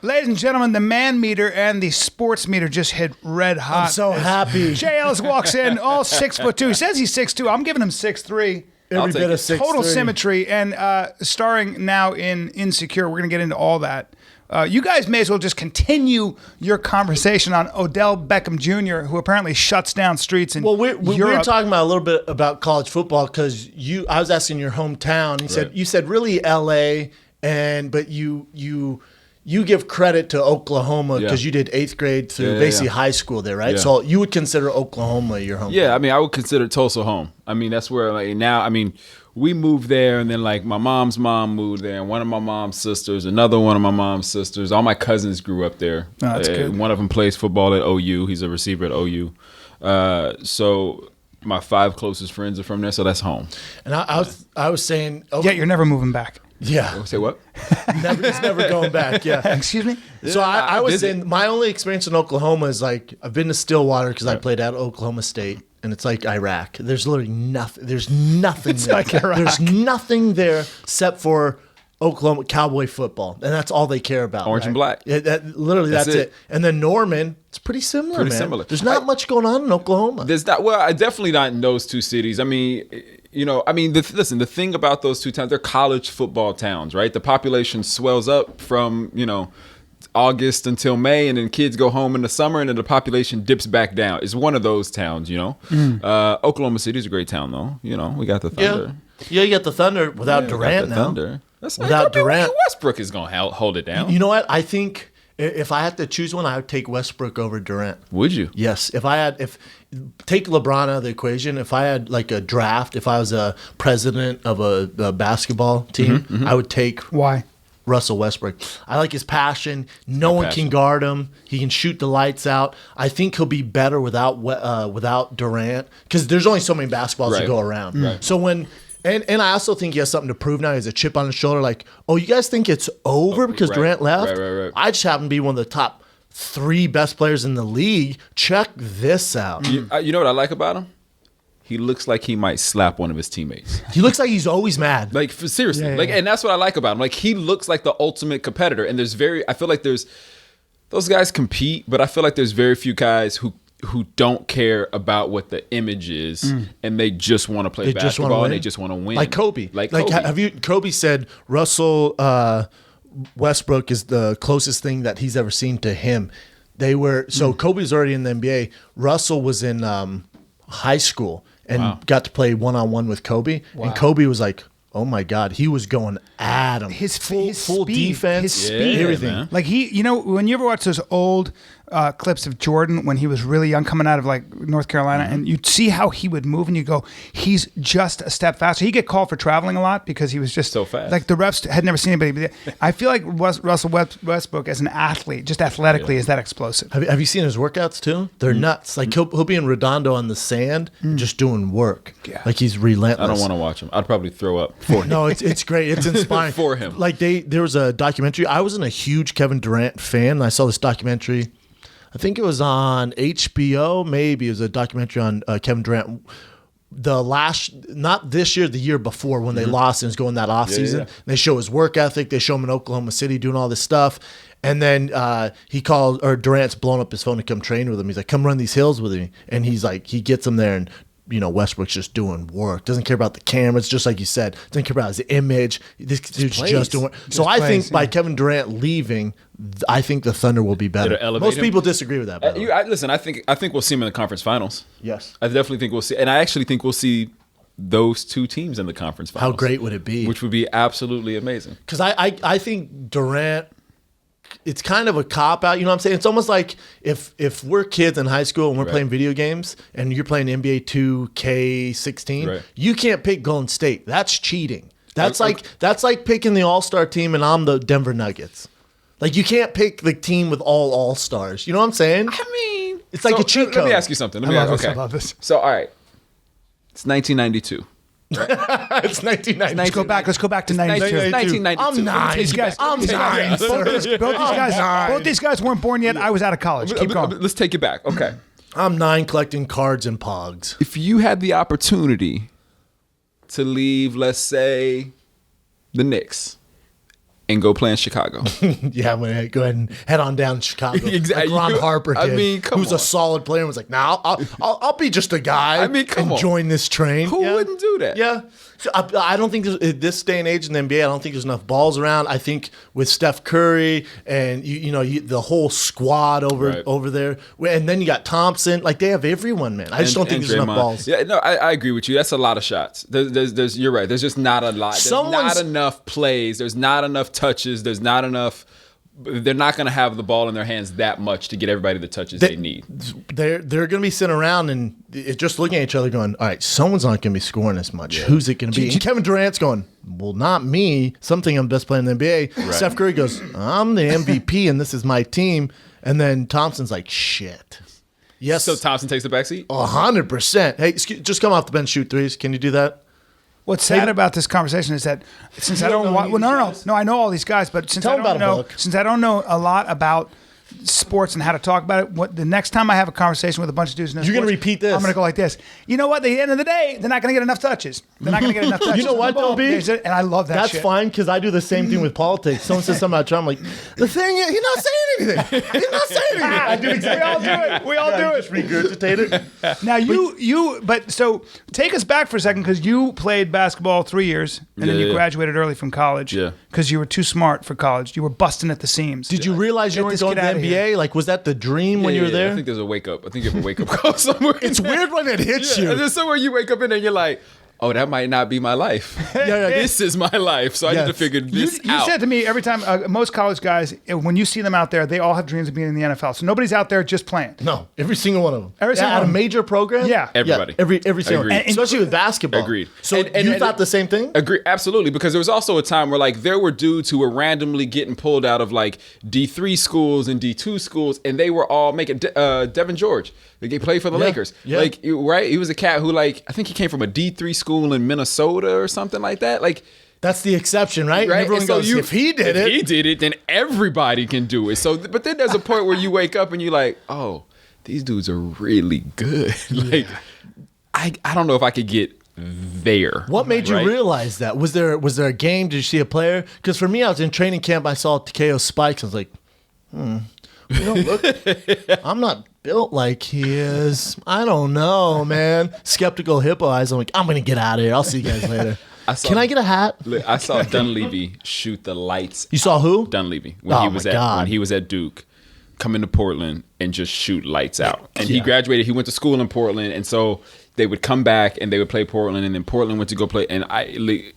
Ladies and gentlemen, the man meter and the sports meter just hit red hot. I'm so happy. Jay Ellis walks in, all 6'2". He says he's 6'2". I'm giving him 6'3". Every bit of 6'3". Total symmetry. And starring now in Insecure, we're going to get into all that. You guys may as well just continue your conversation on Odell Beckham Jr., who apparently shuts down streets in we Europe. were talking about a little bit about college football because I was asking your hometown. You said really L.A. but you give credit to Oklahoma because you did 8th grade through basically high school there, right? Yeah. So you would consider Oklahoma your home. Yeah, I mean, I would consider Tulsa home. I mean, that's where we moved there, and then like my mom's mom moved there, and one of my mom's sisters, another one of my mom's sisters. All my cousins grew up there. Oh, that's good. One of them plays football at OU. He's a receiver at OU. So my 5 closest friends are from there, so that's home. And I was saying, Yeah, you're never moving back. Yeah. Say what? It's never going back. Yeah. Excuse me? So I was saying my only experience in Oklahoma is like I've been to Stillwater because I played at Oklahoma State, and it's like Iraq. There's literally nothing. There's nothing there. like Iraq. There's nothing there except for Oklahoma cowboy football, and that's all they care about. Orange and black. Yeah, that's it. And then Norman, it's pretty similar. Pretty man. similar. There's not much going on in Oklahoma. There's not. Well, I definitely not in those 2 cities. I mean, listen, the thing about those 2 towns, they're college football towns, right? The population swells up from, August until May, and then kids go home in the summer, and then the population dips back down. It's one of those towns, Oklahoma City is a great town, though. We got the Thunder. Yeah, you got the Thunder without Durant now. Thunder. Without Durant. Westbrook is going to hold it down. You know what? I think if I had to choose one, I would take Westbrook over Durant. Would you? Yes. Take LeBron out of the equation. If I had like a draft, if I was a president of a basketball team, I would take Why? Russell Westbrook. I like his passion. No one can guard him. He can shoot the lights out. I think he'll be better without Durant because there's only so many basketballs to go around. Right. So and I also think he has something to prove now. He has a chip on his shoulder. Like, oh, you guys think it's over because Durant left? Right. I just happen to be one of the top 3 best players in the league. Check this out. You know what I like about him? He looks like he might slap one of his teammates. He looks like he's always mad. Like, seriously. Yeah. And that's what I like about him. Like, he looks like the ultimate competitor. And I feel like those guys compete, but I feel like there's very few guys who don't care about what the image is, and they just want to play basketball, and they just want to win. Like Kobe. Kobe said Russell Westbrook is the closest thing that he's ever seen to him. Kobe's already in the NBA. Russell was in high school and got to play one-on-one with Kobe. Wow. And Kobe was like, oh my God, he was going at him. His full speed, defense, his speed, everything. Man. Like when you ever watch those old clips of Jordan when he was really young, coming out of like North Carolina, and you'd see how he would move, and you go, he's just a step faster. He'd get called for traveling a lot because he was just so fast. Like the refs had never seen anybody. I feel like Russell Westbrook as an athlete, just athletically, is that explosive. Have you seen his workouts too? They're nuts. Like he'll be in Redondo on the sand, just doing work. Yeah. Like he's relentless. I don't want to watch him. I'd probably throw up for him. No, it's great. It's inspiring for him. Like there was a documentary. I wasn't a huge Kevin Durant fan. And I saw this documentary. I think it was on HBO. Maybe it was a documentary on Kevin Durant. Not this year, the year before when they lost and was going that off season. Yeah. They show his work ethic. They show him in Oklahoma City doing all this stuff. And then Durant's blown up his phone to come train with him. He's like, come run these hills with me. And he's like, he gets him there, and Westbrook's just doing work. Doesn't care about the cameras, just like you said. Doesn't care about his image. This dude's just doing work. So I think by Kevin Durant leaving, I think the Thunder will be better. Most people disagree with that. Listen, I think we'll see him in the conference finals. Yes. I definitely think we'll see. And I actually think we'll see those 2 teams in the conference finals. How great would it be? Which would be absolutely amazing. Because I think Durant, it's kind of a cop-out, you know what I'm saying? It's almost like if we're kids in high school and we're playing video games and you're playing NBA 2K16, you can't pick Golden State. That's cheating. That's like picking the All-Star team and I'm the Denver Nuggets. Like, you can't pick the team with all All-Stars. You know what I'm saying? I mean, it's like a cheat code. Let me ask you something. I love this. So, all right. It's 1992. It's 1992. Let's go back to 92. It's 1992. I'm 9. I'm 9, sir. Both these guys weren't born yet. I was out of college. Keep going. Let's take it back. Okay. I'm 9 collecting cards and pogs. If you had the opportunity to leave, let's say, the Knicks, and go play in Chicago. Yeah, I'm gonna go ahead and head on down to Chicago. Exactly. Like Ron Harper did, I mean, come who's on. a solid player and was like, "Nah, I'll be just a guy. I mean, come and on. join this train." Who wouldn't do that? Yeah. So I don't think in this day and age in the NBA, I don't think there's enough balls around. I think with Steph Curry and the whole squad over there, and then you got Thompson, like they have everyone, man. I just don't think there's enough balls. Yeah, no, I agree with you. That's a lot of shots. There's you're right. There's just not a lot. There's not enough plays. There's not enough touches. There's not enough. They're not going to have the ball in their hands that much to get everybody the touches they need. They're going to be sitting around and just looking at each other going, all right, someone's not going to be scoring as much. Yeah. Who's it going to be? And Kevin Durant's going, well, not me. Something I'm best playing in the NBA. Right. Steph Curry goes, I'm the MVP and this is my team. And then Thompson's like, shit. Yes. So Thompson takes the backseat? 100%. Hey, just come off the bench, shoot threes. Can you do that? What's sad about this conversation is that since I don't watch, no, I know all these guys, but since I don't know a lot about sports and how to talk about it, the next time I have a conversation with a bunch of dudes, you're going to repeat this. I'm going to go like this. You know what? At the end of the day, they're not going to get enough touches. They're not going to get enough touches. You know what, though, B? And I love that. That's shit. fine because I do the same thing with politics. Someone says something about Trump, I'm like, the thing is, he's not saying anything. He's not saying anything. I do exactly. We all do it. Just regurgitate it. Now so take us back for a second because you played basketball 3 years and then you graduated early from college. Yeah. Because you were too smart for college. You were busting at the seams. Did you realize you weren't going to the NBA? Like, was that the dream when you were there? I think there's a wake up. I think you have a wake up call somewhere. It's weird when it hits you. There's somewhere you wake up in and you're like, oh, that might not be my life. This is my life. So I need to figure this out. You said to me every time, most college guys, when you see them out there, they all have dreams of being in the NFL. So nobody's out there just playing. No, every single one of them. Every single at one. a major program? Yeah. Everybody. Yeah, every single one. Especially with basketball. Agreed. So you thought the same thing? Agree, absolutely. Because there was also a time where like there were dudes who were randomly getting pulled out of like D3 schools and D2 schools, and they were all making Devin George. Like, he played for the Lakers. Yeah. Like, right? He was a cat who, like, I think he came from a D3 school in Minnesota or something like that. Like, that's the exception, right? Right? Everyone goes, if he did it, then everybody can do it. So, but then there's a point where you wake up and you're like, oh, these dudes are really good. Like, I don't know if I could get there. What made you realize that? Was there a game? Did you see a player? Because for me, I was in training camp. I saw Takeo Spikes. I was like, you don't look. I'm not built like he is. I don't know, man. Skeptical hippo eyes. I'm like, I'm gonna get out of here. I'll see you guys later. Can I get a hat? I saw Dunleavy shoot the lights. You saw who? Dunleavy when he was at Duke, come into Portland and just shoot lights out. And he graduated. He went to school in Portland, and so they would come back and they would play Portland, and then Portland went to go play. And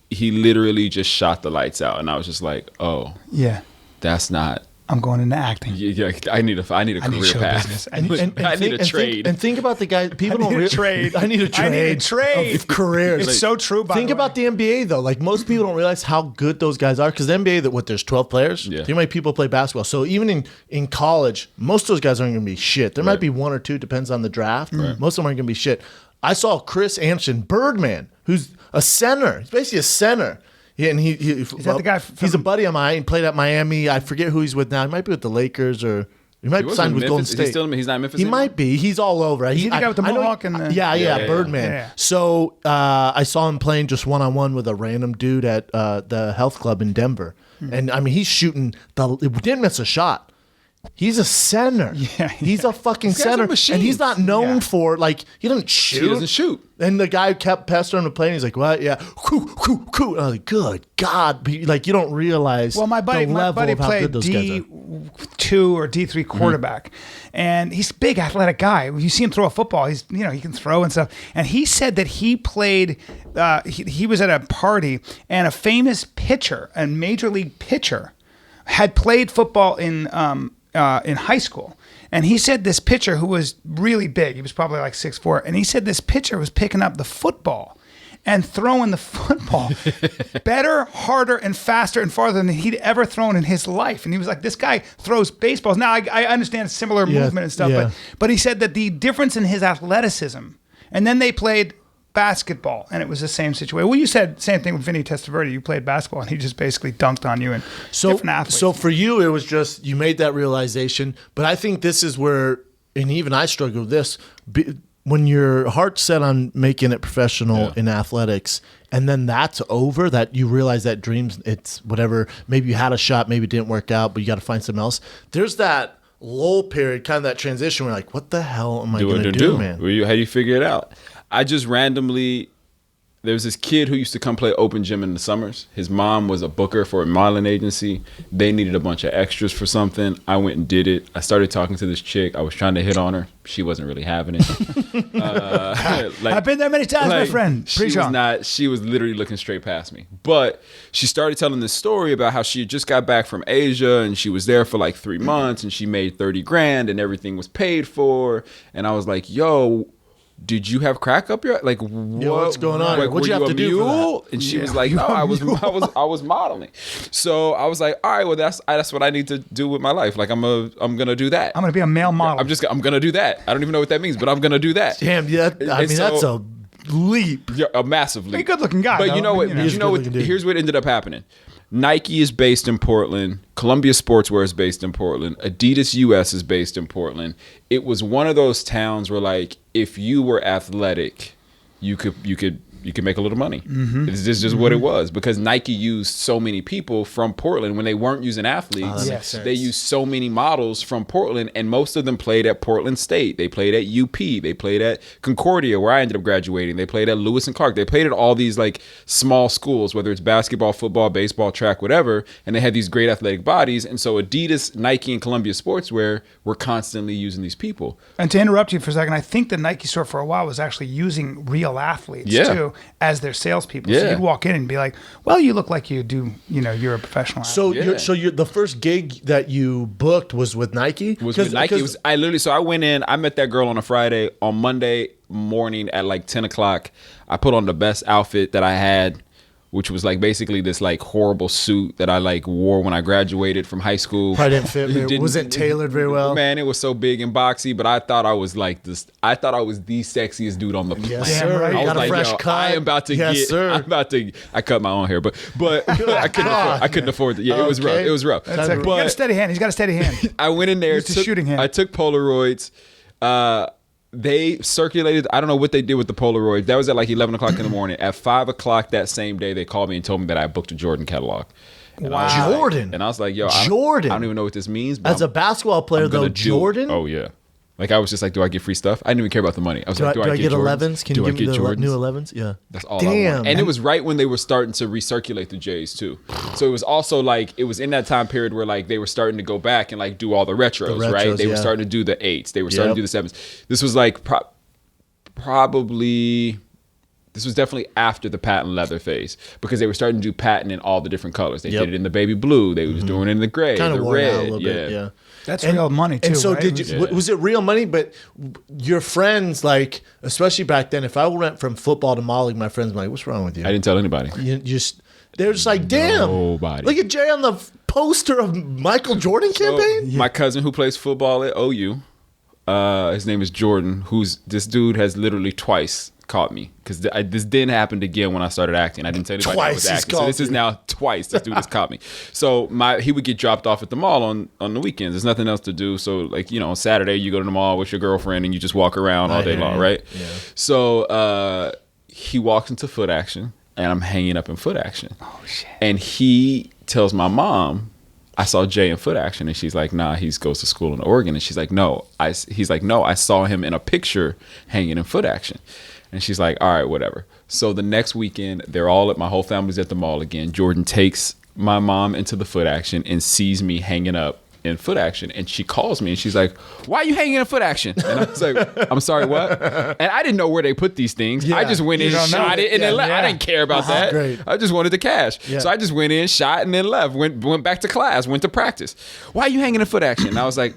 he literally just shot the lights out, and I was just like, oh, yeah, that's not. I'm going into acting. Yeah, I need a career path. I need a trade. And think about the guy. People don't really trade. I need a trade of careers. It's so true. Think about the NBA though. Like most people don't realize how good those guys are because the NBA there's 12 players. Yeah. Think how many people play basketball. So even in college, most of those guys aren't going to be shit. There might be one or two, depends on the draft. Right. Most of them aren't going to be shit. I saw Chris Anderson, Birdman, who's a center. He's basically a center. Yeah, and is that the guy? He's a buddy of mine. He played at Miami. I forget who he's with now. He might be with the Lakers or he might be signed with Golden State. He's not in Memphis. He might be. He's all over. He's the guy with the mohawk and the Birdman. Yeah. So I saw him playing just one-on-one with a random dude at the health club in Denver, and I mean he's shooting. Didn't miss a shot. He's a center. Yeah, he's a fucking center, and he's not known for like he doesn't shoot. He doesn't shoot. And the guy kept pestering him to play. And he's like, "What? Yeah, coo, coo, coo." And I was like, "Good God!" Like you don't realize. Well, my buddy played D2 or D3 quarterback, and he's a big athletic guy. You see him throw a football. He can throw and stuff. And he said that he played. He was at a party, and a famous pitcher, a major league pitcher, had played football in high school. And he said this pitcher who was really big, he was probably like 6'4", and he said this pitcher was picking up the football and throwing the football better, harder, and faster and farther than he'd ever thrown in his life. And he was like, this guy throws baseballs. Now, I understand similar movement and stuff, but he said that the difference in his athleticism, and then they played basketball, and it was the same situation. Well, you said same thing with Vinny Testaverde. You played basketball, and he just basically dunked on you and different athletes. So for you, it was just you made that realization. But I think this is where, and even I struggle with this. when your heart's set on making it professional in athletics, and then that's over, that you realize that dreams, it's whatever, maybe you had a shot, maybe it didn't work out, but you got to find something else. There's that lull period, kind of that transition where you're like, what the hell am I going to do, man? How do you figure it out? I just randomly, there was this kid who used to come play open gym in the summers. His mom was a booker for a modeling agency. They needed a bunch of extras for something. I went and did it. I started talking to this chick. I was trying to hit on her. She wasn't really having it. I've been there many times, my friend. She was literally looking straight past me. But she started telling this story about how she had just got back from Asia and she was there for like 3 months and she made 30 grand and everything was paid for. And I was like, yo, did you have crack up your like what's going on? Like, what'd you have to do for that? And she was like, no, I was modeling. So I was like, all right, well that's what I need to do with my life. Like I'm gonna do that. I'm gonna be a male model. I'm gonna do that. I don't even know what that means, but I'm gonna do that. Damn, yeah. That's a leap. Yeah, a massive leap. He's a good looking guy. But though. you know what? Here's what ended up happening. Nike is based in Portland. Columbia Sportswear is based in Portland. Adidas US is based in Portland. It was one of those towns where, like, if you were athletic, you could make a little money. Mm-hmm. It's just what it was, because Nike used so many people from Portland when they weren't using athletes. They used so many models from Portland, and most of them played at Portland State. They played at UP. They played at Concordia, where I ended up graduating. They played at Lewis and Clark. They played at all these like small schools, whether it's basketball, football, baseball, track, whatever, and they had these great athletic bodies. And so Adidas, Nike, and Columbia Sportswear were constantly using these people. And to interrupt you for a second, I think the Nike store for a while was actually using real athletes too as their salespeople. So you'd walk in and be like, well, you look like you do, you're a professional athlete. So you're the first gig that you booked was with Nike? Was with Nike. I went in, I met that girl on a Friday. On Monday morning at like 10 o'clock, I put on the best outfit that I had, which was like basically this like horrible suit that I like wore when I graduated from high school. Probably didn't fit me. Wasn't tailored very well. Man, it was so big and boxy, but I thought I was like this. I thought I was the sexiest dude on the planet. Yes, sir. Right. I was got like, a fresh cut. I am about to I cut my own hair, but I couldn't afford it. Yeah, it was rough. It was rough. You got a steady hand. He's got a steady hand. I went in there. Shooting hand. I took Polaroids. They circulated. I don't know what they did with the Polaroids. That was at like 11 o'clock in the morning. At 5 o'clock that same day, they called me and told me that I booked a Jordan catalog. Wow. Jordan. And I was like, yo, Jordan. I don't even know what this means. But As a basketball player, though, Jordan? Oh, yeah. Like, I was just like, do I get free stuff? I didn't even care about the money. I was like, do I get 11s? Can you give me the Jordans? new 11s? Yeah. That's all I wanted. And it was right when they were starting to recirculate the J's, too. So it was also like, it was in that time period where like they were starting to go back and like do all the retros, right? They were starting to do the 8s. They were starting to do the 7s. This was like probably... This was definitely after the patent leather phase, because they were starting to do patent in all the different colors. They did it in the baby blue. They was doing it in the gray, kind of the worn red. out a little bit, yeah. That's real money too. And so, right? did you? Was it real money? But your friends, like, especially back then, if I went from football to modeling, my friends were like, "What's wrong with you?" I didn't tell anybody. They're just like, "Damn, nobody. Look at Jay on the poster of Michael Jordan campaign." My cousin who plays football at OU, his name is Jordan. This dude has literally twice caught me, because this didn't happen again when I started acting. I didn't tell anybody I was acting. So this is now twice this dude has caught me. So he would get dropped off at the mall on the weekends. There's nothing else to do. So like, on Saturday you go to the mall with your girlfriend and you just walk around all day long, right? Yeah. So he walks into Foot Action and I'm hanging up in Foot Action. Oh shit. And he tells my mom, I saw Jay in Foot Action, and she's like, nah, he goes to school in Oregon. And she's like, no. He's like, no, I saw him in a picture hanging in Foot Action. And she's like, all right, whatever. So the next weekend, my whole family's at the mall again. Jordan takes my mom into the Foot Action and sees me hanging up in Foot Action. And she calls me and she's like, why are you hanging in Foot Action? And I was like, I'm sorry, what? And I didn't know where they put these things. I just went in and shot it and then left. I didn't care about that. Great. I just wanted the cash. Yeah. So I just went in, shot, and then left. Went back to class, went to practice. Why are you hanging in Foot Action? And I was like,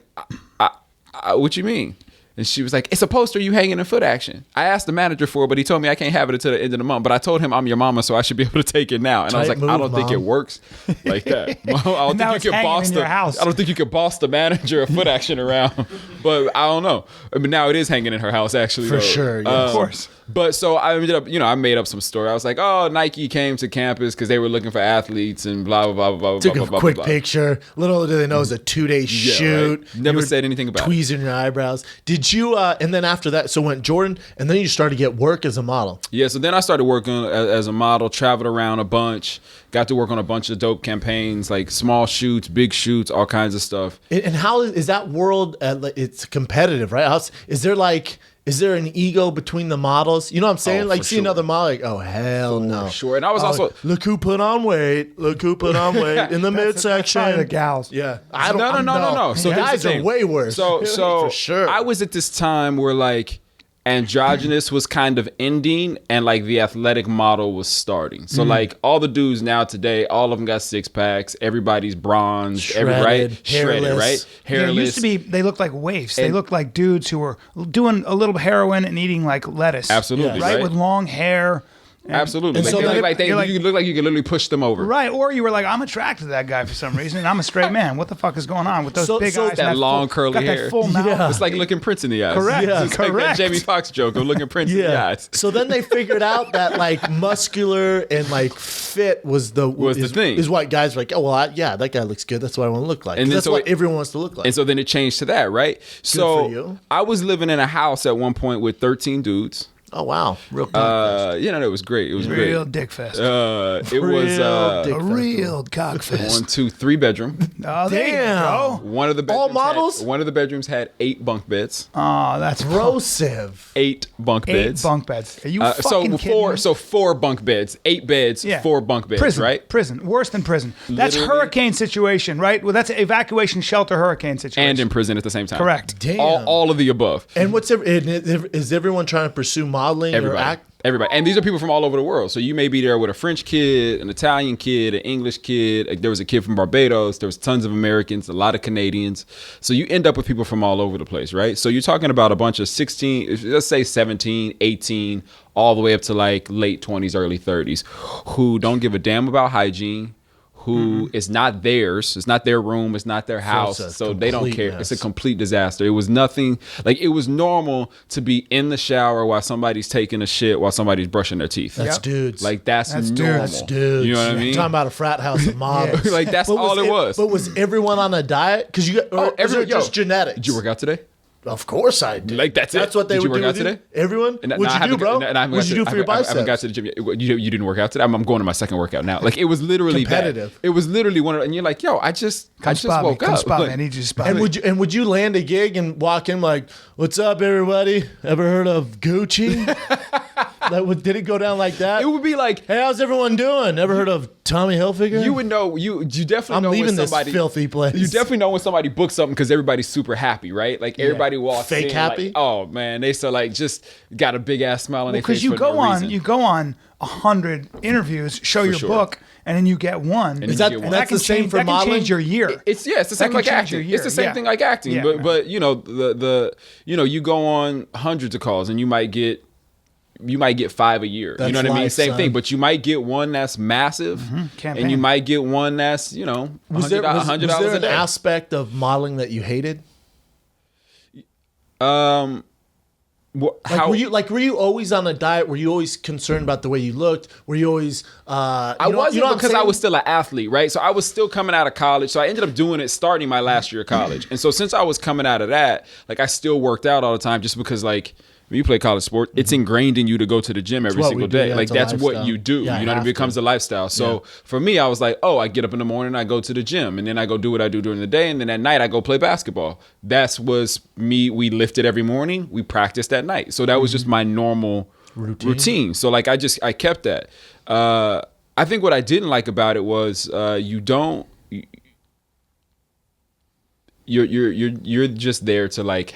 what you mean? And she was like, it's a poster you hanging in Foot Action. I asked the manager for it, but he told me I can't have it until the end of the month. But I told him I'm your mama, so I should be able to take it now. And I was like, I don't think it works like that. I don't think you can boss I don't think you can boss the manager of Foot Action around. But I don't know. I mean, now it is hanging in her house, actually. For sure, yeah. Of course. But so I ended up, I made up some story. I was like, oh, Nike came to campus because they were looking for athletes and blah, blah, blah, blah, Took blah, a blah, quick blah. picture. Little do they know it was a 2-day shoot. Right. Never said anything about tweezing your eyebrows. Did Did you? And then after that, so went Jordan, and then you started to get work as a model. Yeah, so then I started working as a model, traveled around a bunch, got to work on a bunch of dope campaigns, like small shoots, big shoots, all kinds of stuff. And how is that world? It's competitive, right? Is there an ego between the models? You know what I'm saying? Oh, like for see sure. another model, like, oh hell no, Sure. And I was also look who put on weight. Look who put on weight in the midsection. Probably the gals. Yeah, no. So here's guys the thing. are way worse. So for sure. I was at this time where like androgynous was kind of ending and like the athletic model was starting. So like all the dudes now today, all of them got six packs. Everybody's bronzed, Shredded, shredded, right? Yeah, it used to be, they looked like waifs. They looked like dudes who were doing a little heroin and eating like lettuce. Absolutely, Right? right? With long hair. Absolutely. And Like, so they then look like you're like- you look like you could literally push them over. Right. Or you were like, I'm attracted to that guy for some reason, and I'm a straight man. What the fuck is going on with those So- big so eyes? that and long full, curly got hair. That full mouth. Yeah. It's like looking Prince in the eyes. Correct. Yeah. It's like that Correct. Jamie Foxx joke of looking Prince in the eyes. So then they figured out that like muscular and like fit was the thing. Is what guys were like, oh well, that guy looks good. That's what I want to look like. And And then that's so what it- everyone wants to look like. And so then it changed to that, right? for So you. I was living in a house at one point with 13 dudes. oh wow, real. It was great. It was Real great. dick fest. It was dick a real cock fest. 1, 2, 3 bedroom. Oh, there Damn. you go. One of the All bedrooms models? One of the bedrooms had 8 bunk beds. Oh, that's Corrosive. 8 bunk 8 beds. bunk beds. Are you So fucking kidding me? 4 bunk beds, 8 beds, Yeah. 4 bunk beds, Prison, right? Prison, worse than prison. That's Literally. hurricane situation, right? Well, that's evacuation shelter hurricane situation. And in prison at the same time. Correct. Damn. All of the above. And is everyone trying to pursue modeling or Everybody. act? Everybody. And these are people from all over the world. So you may be there with a French kid, an Italian kid, an English kid. Like, there was a kid from Barbados. There was tons of Americans, a lot of Canadians. So you end up with people from all over the place, right? So you're talking about a bunch of 16, let's say 17, 18, all the way up to like late 20s, early 30s, who don't give a damn about hygiene, who is not theirs. It's not their room. It's not their house. it's a So they don't complete care. mess. It's a complete disaster. It was nothing. Like, it was normal to be in the shower while somebody's taking a shit, while somebody's brushing their teeth. That's Yep. dudes. Like, that's That's dudes. normal. That's dudes. You know what I mean? Talking about a frat house of models. Like, that's But all it was. But was everyone on a diet? Because you or is it just genetics? Did you work out today? Of course I did. Like, that's it. That's what they Did you would work do out with today? you? Everyone? And What'd you do, bro? What'd you do for your biceps? I haven't got to the gym yet. You didn't work out today? I'm going to my second workout now. Like, it was literally Competitive. bad. It was literally one of, and you're like, yo, I just woke Come up. spot me. Like, I need you to spot And me. would you land a gig and walk in like, "What's up, everybody? Ever heard of Gucci?" Did it go down like that? it would be like, Hey, how's everyone doing? Ever heard of Tommy Hilfiger? you would know, you definitely I'm know when leaving this somebody, filthy place. You definitely know when somebody books something because everybody's super happy, right? Like, everybody walks Fake in, happy? like, oh man, they so like just got a big ass smile on their face Because you for go no on, reason. you go on 100 interviews, show your sure. book, and then you get one. And Is you that get one. that's the same for that modeling? can change your year. It's the same can like change your acting. year, It's the same yeah. thing like acting. Yeah, but man. but you know you go on hundreds of calls and you might get 5 a year. That's You know what I mean? life, Same son. thing. But you might get one that's massive, Campaign. and you might get one that's was there, was $100 there a an day. aspect of modeling that you hated? How Were you always on a diet? Were you always concerned about the way you looked? Were you always? I wasn't because I was still an athlete, right? So I was still coming out of college. So I ended up doing it starting my last year of college. And so since I was coming out of that, like, I still worked out all the time just because, like, when you play college sport, it's ingrained in you to go to the gym every what single we do, day. yeah, Like, it's a that's what lifestyle. you do. Yeah, You know, have it becomes to. a lifestyle. So for me, I was like, oh, I get up in the morning, I go to the gym, and then I go do what I do during the day, and then at night I go play basketball. That was me. We lifted every morning. We practiced at night. So that was just my normal routine. So like, I kept that. I think what I didn't like about it was you're just there to like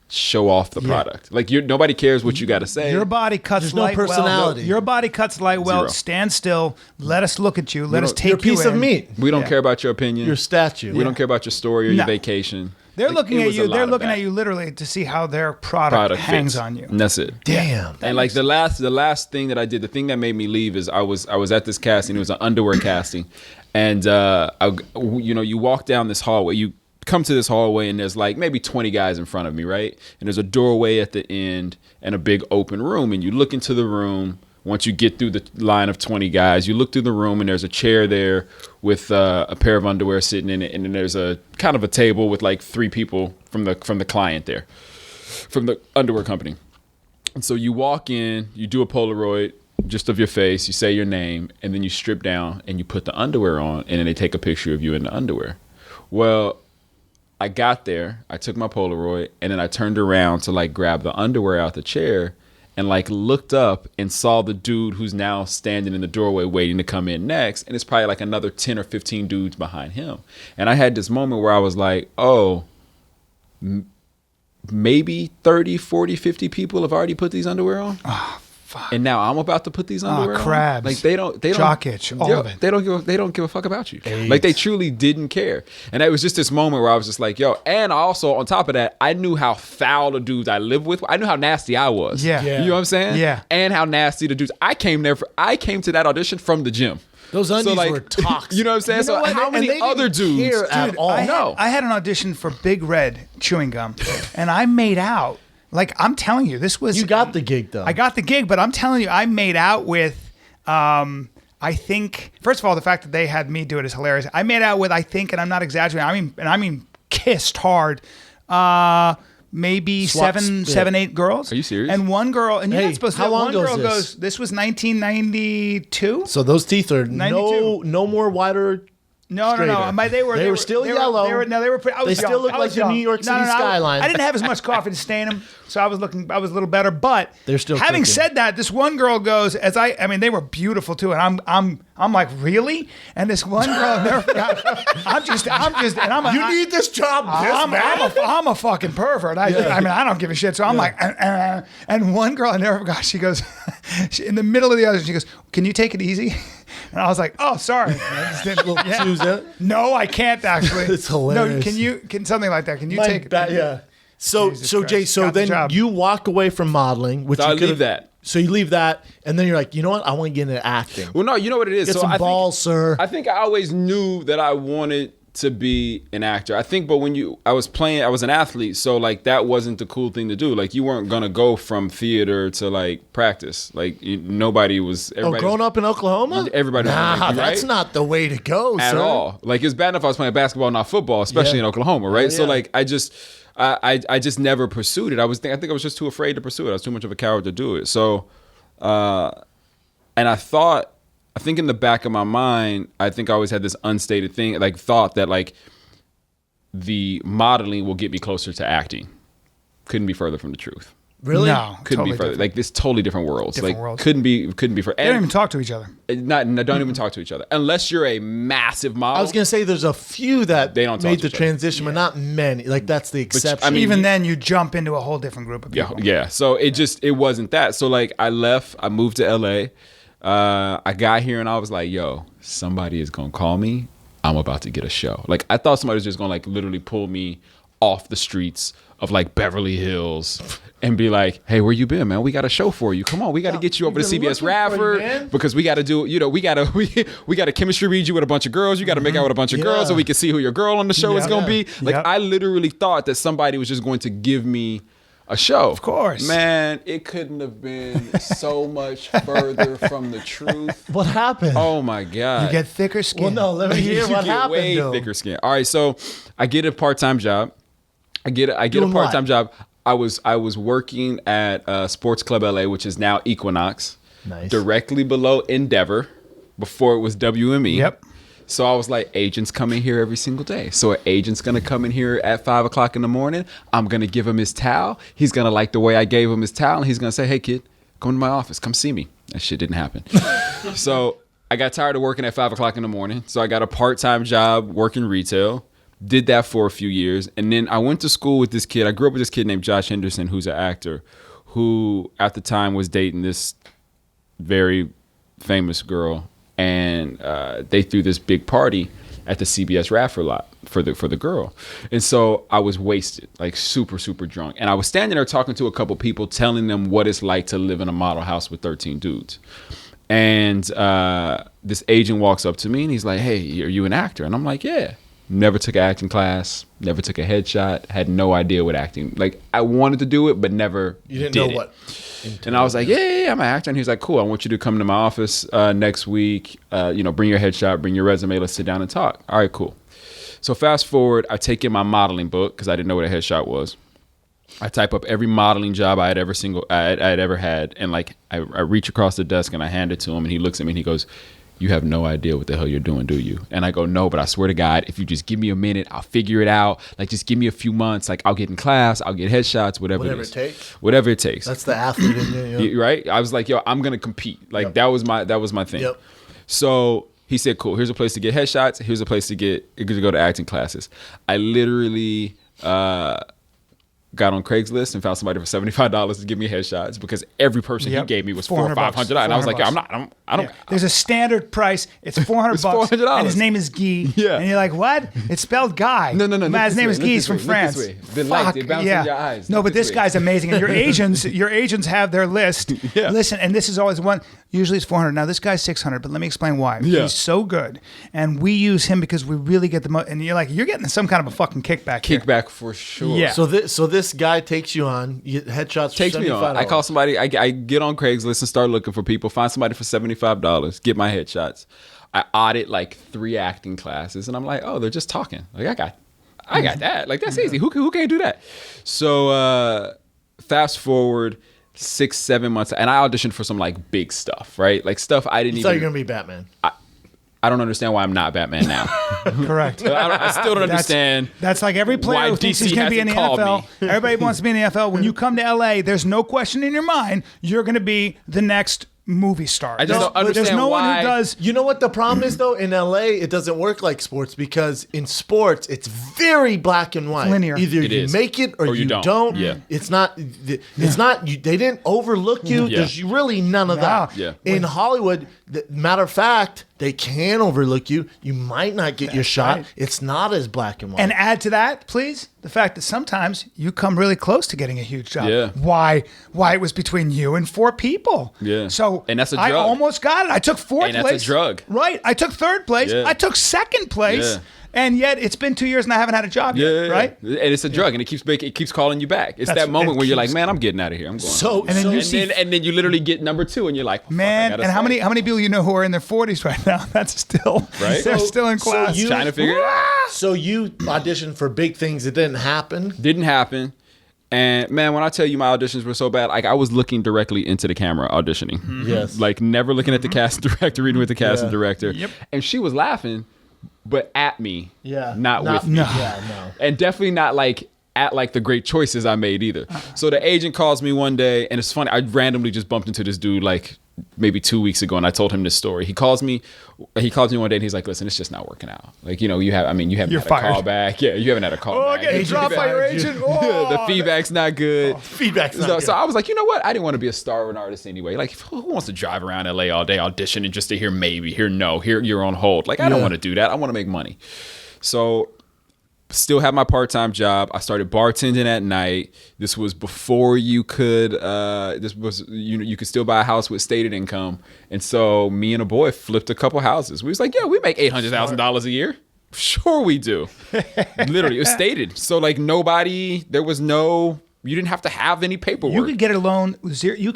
show off the product. Like, nobody cares what you got to say. Your body cuts There's no light well. personality. Your body cuts light well. Zero. Stand still. Let us look at you. Let us take You're a piece you of in. meat. We don't Yeah. care about your opinion. Your statue. We don't care about your story or your No. vacation. They're Like, looking it at was a you. lot They're of looking that. at you literally to see how their product hangs fits. on you. And that's it. Damn. And like the last thing that I did, the thing that made me leave is I was at this casting. It was an underwear casting, and you walk down this hallway. You come to this hallway, and there's like maybe 20 guys in front of me, right? And there's a doorway at the end and a big open room. And you look into the room. Once you get through the line of 20 guys, you look through the room, and there's a chair there with a pair of underwear sitting in it, and then there's a kind of a table with like 3 people from the client there. from the underwear company. And so you walk in, you do a Polaroid just of your face, you say your name, and then you strip down and you put the underwear on, and then they take a picture of you in the underwear. Well, I got there, I took my Polaroid, and then I turned around to like grab the underwear out the chair and like looked up and saw the dude who's now standing in the doorway waiting to come in next. And it's probably like another 10 or 15 dudes behind him. And I had this moment where I was like, oh, maybe 30, 40, 50 people have already put these underwear on. Oh, fuck. And now I'm about to put these underwear on. Crabs. Like they don't jock itch, all of it. They don't give a fuck about you. Like they truly didn't care. And it was just this moment where I was just like, yo, and also on top of that, I knew how foul the dudes I lived with. I knew how nasty I was. Yeah. You know what I'm saying? Yeah. And how nasty the dudes. I came to that audition from the gym. Those undies were toxic. You know what I'm saying? You know so what? how And many they other didn't dudes? care at all. I had an audition for Big Red chewing gum, and I made out. Like, I'm telling you, this was... You got the gig, though. I got the gig, but I'm telling you, I made out with... I think... First of all, the fact that they had me do it is hilarious. I made out with, I think, and I'm not exaggerating, I mean kissed hard, maybe seven, 8 girls. Are you serious? And one girl... And you're Hey, not supposed to... how long one ago girl is this? goes... This was 1992? So those teeth are 92. no more wider. No. Straighter. They were still yellow. They were pretty, I was They still young. look I like was the young. New York City skyline. I didn't have as much coffee to stain them, so I was a little better. But They're still having cooking. said that, this one girl goes I mean, they were beautiful too, and I'm like, really? And this one girl never forgot. I'm just, and I'm. You need this job. I'm a fucking pervert. I mean, I don't give a shit. So I'm like, and one girl I never forgot. She goes, in the middle of the audition, she goes, "Can you take it easy?" And I was like, "Oh, sorry." No, I can't actually. It's hilarious. No, can something like that? Can you take it? Yeah. So Jesus Jay, Christ. so Got the then job. you walk away from modeling, which So I you leave could've- that. So you leave that, and then you're like, you know what? I want to get into acting. Well, no, you know what it is. Get so some I balls, sir. I think I always knew that I wanted to be an actor. I think, but I was an athlete, so like that wasn't the cool thing to do. Like you weren't gonna go from theater to like practice. Like nobody was. Growing up in Oklahoma? Everybody was like, right? That's not the way to go, At sir. all. Like it's bad enough I was playing basketball, not football, especially in Oklahoma, right? So yeah. like I just never pursued it. I think I was just too afraid to pursue it. I was too much of a coward to do it. So, and I think in the back of my mind, I think I always had this unstated thing, like thought that like the modeling will get me closer to acting. Couldn't be further from the truth. Really? No, Couldn't totally be further. different. Like this totally different worlds. Different like worlds. couldn't be further. They don't even talk to each other. Don't even talk to each other unless you're a massive model. I was going to say there's a few that They don't talk made to the each other. transition, but not many. Like that's the exception. I mean, Even then, you jump into a whole different group of people. Yeah. So it wasn't that. So like I left, I moved to LA. I got here and I was like, yo, somebody is going to call me. I'm about to get a show. Like I thought somebody was just going to like literally pull me off the streets of like Beverly Hills and be like, hey, where you been, man? We got a show for you. Come on, we got to get you over to We've been CBS looking for you, Radford man. because we got to do, we got to chemistry read you with a bunch of girls. You got to make out with a bunch of girls so we can see who your girl on the show is going to be. Like I literally thought that somebody was just going to give me a show. Of course. Man, it couldn't have been so much further from the truth. what happened? Oh my God. You get thicker skin. Well, no, let me hear You what get happened. way though. thicker skin. All right, so I get a part-time job. I get a Doing part-time what? job. I was working at Sports Club LA, which is now Equinox, Nice. directly below Endeavor, before it was WME. Yep. So I was like, agents come in here every single day. So an agent's gonna come in here at 5 o'clock in the morning. I'm gonna give him his towel. He's gonna like the way I gave him his towel, and he's gonna say, hey kid, come to my office, come see me. That shit didn't happen. So I got tired of working at 5 o'clock in the morning. So I got a part-time job working retail. Did that for a few years. And then I went to school with this kid. I grew up with this kid named Josh Henderson, who's an actor, who at the time was dating this very famous girl. And they threw this big party at the CBS Radford lot for the girl. And so I was wasted, like super, super drunk. And I was standing there talking to a couple people, telling them what it's like to live in a model house with 13 dudes. And this agent walks up to me and he's like, hey, are you an actor? And I'm like, yeah. Never took an acting class, never took a headshot, had no idea what acting, like I wanted to do it, but never You didn't did know it. what. And I was like, yeah, I'm an actor. And he's like, cool, I want you to come to my office next week, bring your headshot, bring your resume, let's sit down and talk. All right, cool. So fast forward, I take in my modeling book because I didn't know what a headshot was. I type up every modeling job I had ever had, and like I reach across the desk and I hand it to him, and he looks at me and he goes, "You have no idea what the hell you're doing, do you?" And I go, "No, but I swear to God, if you just give me a minute, I'll figure it out. Like, just give me a few months. Like, I'll get in class, I'll get headshots, whatever it takes. Whatever it takes." That's the athlete in you, right? I was like, "Yo, I'm gonna compete." Like that was my thing. Yep. So he said, "Cool. Here's a place to get headshots. Here's a place to go to acting classes." I literally got on Craigslist and found somebody for $75 to give me headshots because every person he gave me was $400 or $500. And I was like, "Yo, I don't." There's a standard price. It's $400. $400. And his name is Guy. Yeah. And you're like, what? It's spelled Guy. No. Man, his name is Guy. He's from France. The light, it bounces in your eyes. No, but this guy's amazing. And your agents have their list. Yeah. Listen, and this is always one. Usually it's $400. Now this guy's $600, but let me explain why. Yeah. He's so good, and we use him because we really get the most. And you're like, you're getting some kind of a fucking kickback. Kickback for sure. Yeah. So this guy takes you on, you get headshots. Takes for me on. I call somebody. I get on Craigslist and start looking for people. Find somebody for $75. Get my headshots. I audit like 3 acting classes, and I'm like, oh, they're just talking. Like I got that. Like that's easy. Who can't do that? So fast forward 6-7 months, and I auditioned for some like big stuff, right? Like stuff I didn't You even. thought you were gonna be Batman. I don't understand why I'm not Batman now. Correct. I still don't understand. That's like every player why who thinks DC he's going to be in the hasn't called NFL. Everybody wants to be in the NFL. When you come to LA, there's no question in your mind you're going to be the next movie star. I just don't understand There's no why. one who does. You know what the problem is though? In LA, it doesn't work like sports because in sports, it's very black and white. Linear. Either It you is. make it or you don't. Yeah. It's not. It's not. They didn't overlook you. Yeah. There's really none of that. Yeah. In Hollywood, matter of fact, they can overlook you. You might not get your shot. right. It's not as black and white. And add to that, please, the fact that sometimes you come really close to getting a huge job. Yeah. Why it was between you and 4 people. Yeah. So And that's a I drug. almost got it. I took 4th And that's a place. drug. Right. I took 3rd place. Yeah. I took 2nd place. Yeah. And yet it's been 2 years and I haven't had a job yet. Right? And it's a drug, and it keeps calling you back. It's that moment where you're like, man, I'm getting out of here. I'm going. So- And then you see- and then you literally get number 2, and you're like, well, Man, fuck, I and how gotta many people you know who are in their 40s right now? That's still Right? They're So- still in class. you- trying to figure it out. So you auditioned for big things. It didn't happen. Didn't happen. And man, when I tell you my auditions were so bad, like I was looking directly into the camera auditioning. Yes. Like never looking at the casting director, reading with the casting director. Yep. And she was laughing, but at me. Yeah. Not with me. No. Yeah. No. And definitely not like at like the great choices I made either. So the agent calls me one day, and it's funny. I randomly just bumped into this dude like maybe 2 weeks ago, and I told him this story. He calls me one day, and he's like, "Listen, it's just not working out. Like, you haven't You're had a fired. call back. Yeah, you haven't had a call Oh, back. getting Agent dropped by your fired you. agent. Oh, The feedback's not good. Feedback's not So, good. so I was like, you know what? I didn't want to be a star or an artist anyway. Like, who wants to drive around LA all day auditioning just to hear maybe, hear no, hear you're on hold? Like, I don't want to do that. I want to make money. So, still have my part-time job. I started bartending at night. This was before you could. You could still buy a house with stated income. And so, me and a boy flipped a couple houses. We was like, yeah, we make $800,000 a year. Sure, we do. Literally, it was stated. So, like, you didn't have to have any paperwork. You could get a loan. You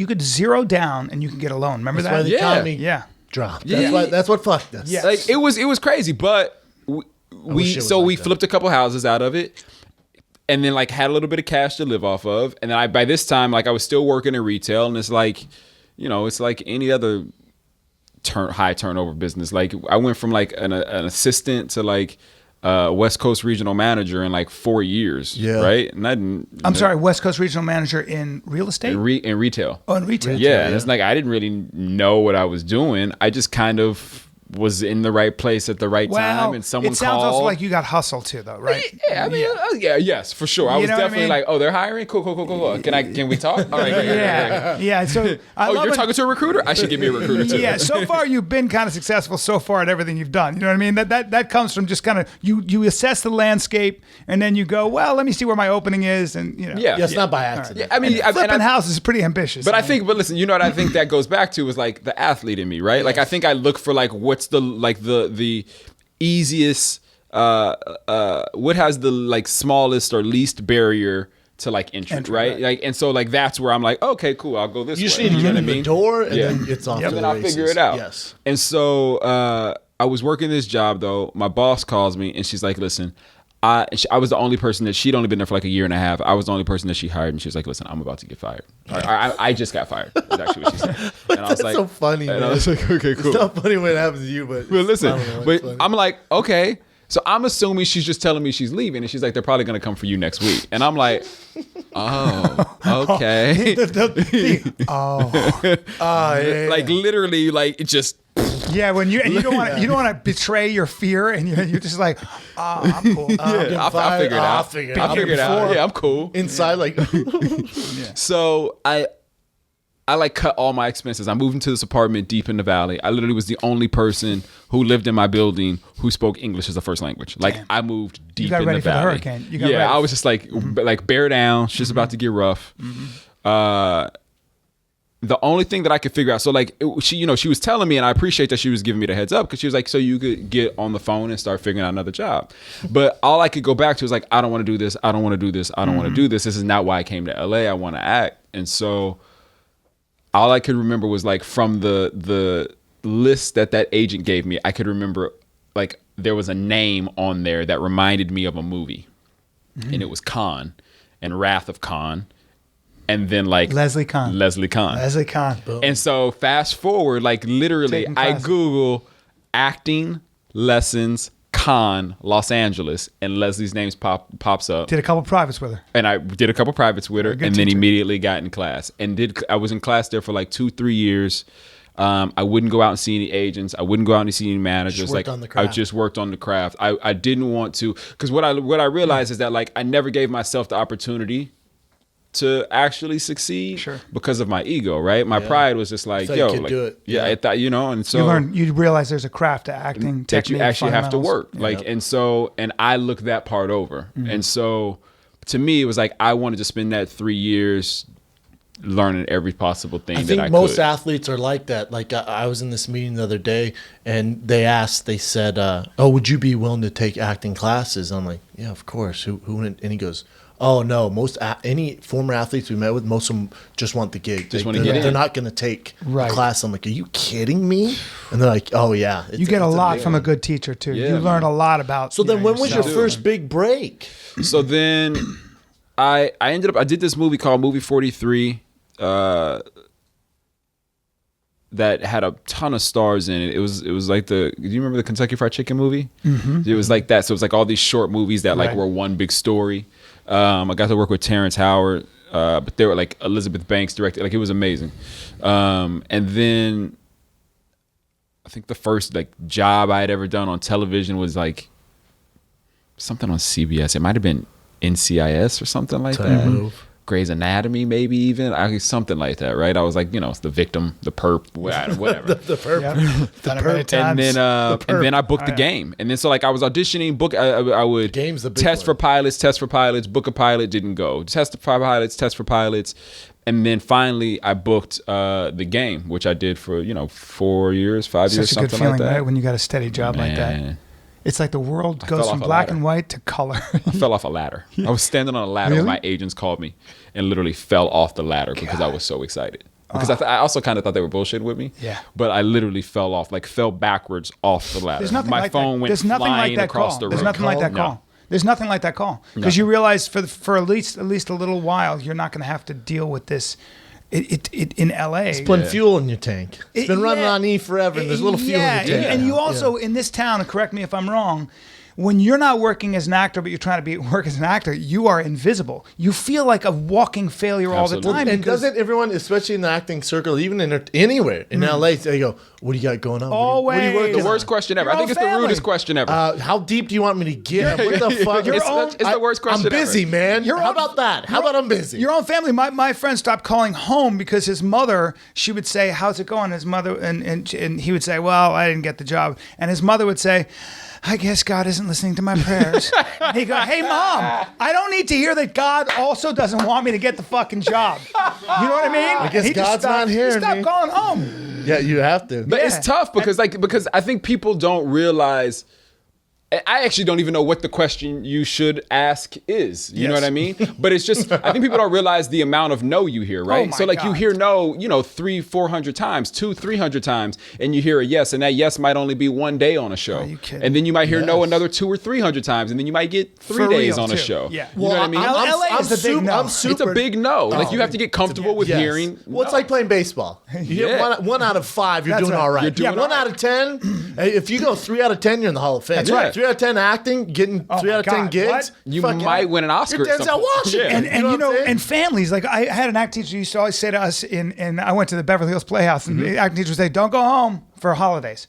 could zero down and you could get a loan. Remember That's why that? the economy Yeah. dropped. Yeah. That's what fucked us. Yeah. Like it was crazy, but wish we it was like that. flipped a couple houses out of it, and then like had a little bit of cash to live off of, and then by this time like I was still working in retail, and it's like, it's like any other high turnover business. Like I went from like an assistant to like West Coast regional manager in like 4 years. Yeah. Right. And I didn't. I'm sorry, West Coast regional manager in real estate. In retail. Oh, in retail. Yeah, and it's like I didn't really know what I was doing. I just kind of was in the right place at the right time, and someone it sounds called. also like you got hustled too, though, right? Yeah, I mean, yes, for sure. I You was know what I definitely mean? like, oh, they're hiring? Cool. Can we talk? All right, great. Yeah. So I Oh, love you're when- talking to a recruiter? I should give you a recruiter too. Yeah, so far you've been kind of successful so far at everything you've done. You know what I mean? That comes from just kind of you assess the landscape and then you go, well, let me see where my opening is, and Yeah. Yeah, it's not by accident. I mean, flipping houses is pretty ambitious. But listen, you know what I think that goes back to is like the athlete in me, right? Like I think I look for like what's the easiest, what has the like smallest or least barrier to like entry, right? Like, and so like that's where I'm like, okay, cool, I'll go this way. You just need to know get what in the door, and then it's off. And to then the I'll races. figure it out. Yes. And so I was working this job though. My boss calls me and she's like, listen, I was the only person that she'd only been there for like a year and a half. I was the only person that she hired, and she was like, "Listen, I'm about to get fired. I just got fired." That's actually what she said. And I was like, so funny. And man. I was like, "Okay, cool." It's not funny when it happens to you, but listen, but funny. I'm like, okay. So I'm assuming she's just telling me she's leaving, and she's like, "They're probably gonna come for you next week." And I'm like, "Oh, okay." yeah. Like literally, like it just. Yeah, when you don't want to betray your fear, and you're just like, I'm cool. I'll figure it out. I'll figure it out. Yeah, I'm cool. Inside, like, So I like cut all my expenses. I moved into this apartment deep in the valley. I literally was the only person who lived in my building who spoke English as a first language. Like I moved deep in the valley. You got ready for the hurricane. You got ready. I was just like bear down. It's just about to get rough. The only thing that I could figure out, so like she was telling me, and I appreciate that she was giving me the heads up, because she was like, so you could get on the phone and start figuring out another job. But all I could go back to was like, I don't want to do this. I don't want to do this. I don't want to do this. This is not why I came to LA. I want to act. And so all I could remember was like from the list that agent gave me, I could remember like there was a name on there that reminded me of a movie, and it was Khan and Wrath of Khan. And then like Leslie Kahn. Boom. And so fast forward, like literally I Google acting lessons Kahn Los Angeles, and Leslie's name pops up. Did a couple privates with her. And I did a couple privates with her, and then immediately got in class. And I was in class there for like 2-3 years. I wouldn't go out and see any agents. I wouldn't go out and see any managers. Like I just worked on the craft. I didn't want to, because what I realized is that like I never gave myself the opportunity to actually succeed because of my ego, right? My pride was just like, yo, like, do it. I thought, and so you realize there's a craft to acting that you actually have to work. Like, Yep. and I looked that part over. And so to me, it was like, I wanted to spend that 3 years learning every possible thing that I could. I think most athletes are like that. Like I was in this meeting the other day, and they said, oh, would you be willing to take acting classes? I'm like, yeah, of course. Who wouldn't? And he goes, oh no, any former athletes we met with, most of them just want the gig. They're not going to take a class. I'm like, are you kidding me? And they're like, oh yeah. You get a lot from a good teacher too. You learn a lot about. So then, when was your first big break? So then, I did this movie called Movie 43. That had a ton of stars in it. It was like do you remember the Kentucky Fried Chicken movie? Mm-hmm. It was like that. So it was like all these short movies that like were one big story. I got to work with Terrence Howard, but they were like Elizabeth Banks directed. Like it was amazing. And then I think the first like job I had ever done on television was like something on CBS. It might have been NCIS or something like that. Grey's Anatomy, maybe even something like that, right? I was like, it's the victim, the perp, whatever. the perp. Yep. The perp. And then I booked the game. And then so like I was auditioning, I would Game's the big test one. test for pilots, book a pilot, didn't go. Test for pilots. And then finally I booked the game, which I did for, 4 years, 5 years, Such a something good feeling, like that. right? When you got a steady job like that. It's like the world goes from black and white to color. I fell off a ladder. I was standing on a ladder when my agents called me and literally fell off the ladder because I was so excited. Because I also kind of thought they were bullshitting with me. Yeah. But I literally fell backwards off the ladder. My phone went flying across the room. There's nothing like that call. There's nothing like that call. Because you realize for at least a little while, you're not going to have to deal with this. It in LA. It's putting fuel in your tank. It's been running on E forever, and there's a little fuel in your tank. And you also, in this town, and correct me if I'm wrong, when you're not working as an actor, but you're trying to work as an actor, you are invisible. You feel like a walking failure all the time. And doesn't everyone, especially in the acting circle, even anywhere in LA, they go, "What do you got going on? Always. What do you work the worst question ever. I think it's the rudest question ever. How deep do you want me to get? What the fuck? It's the worst question I'm busy, ever. man. How about that? How about I'm busy? Your own family. My friend stopped calling home because his mother, she would say, how's it going? His mother, and he would say, well, I didn't get the job. And his mother would say, I guess God isn't listening to my prayers. And he'd go, hey, Mom, I don't need to hear that God also doesn't want me to get the fucking job. You know what I mean? I guess God's not hearing me. He stopped calling home. Yeah, you have to. But it's tough because I think people don't realize I actually don't even know what the question you should ask is. You know Yes. what I mean? But it's just, I think people don't realize the amount of no you hear, right? Oh my So like you God. hear no, 300-400 times, 200-300 times, and you hear a yes, and that yes might only be one day on a show. Are you kidding? And then you might hear no Yes. another 200 or 300 times, and then you might get 3 For days real, on a too. show. Yeah. You know what I mean? LA is the big no. I'm super. It's a big no. Like you have to get comfortable with Yes. hearing. Well, it's no. like playing baseball. You Yeah. get one out of 5, you're That's doing right. all right. You're doing one all out of 10, if you go 3 out of 10, you're in the Hall of Fame. That's right. 3 out of 10 acting, getting Oh 3 my out of 10 God, gigs. what? You fucking- might win an Oscar You're at some Denzel point. Washington. Yeah. And know you what know, I'm saying? and families, like I had an acting teacher who used to always say to us and I went to the Beverly Hills Playhouse, and the acting teacher would say, "Don't go home for holidays."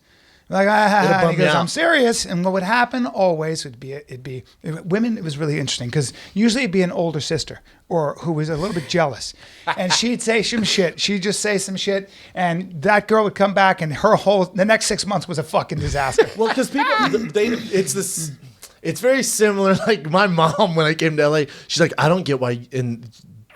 Like, and bum he goes, you out. "I'm serious." And what would happen always would be, women. It was really interesting because usually it'd be an older sister or who was a little bit jealous, and she'd say some shit. She'd just say some shit, and that girl would come back, and the next 6 months was a fucking disaster. Well, because people, it's very similar. Like my mom, when I came to LA, she's like, I don't get why, and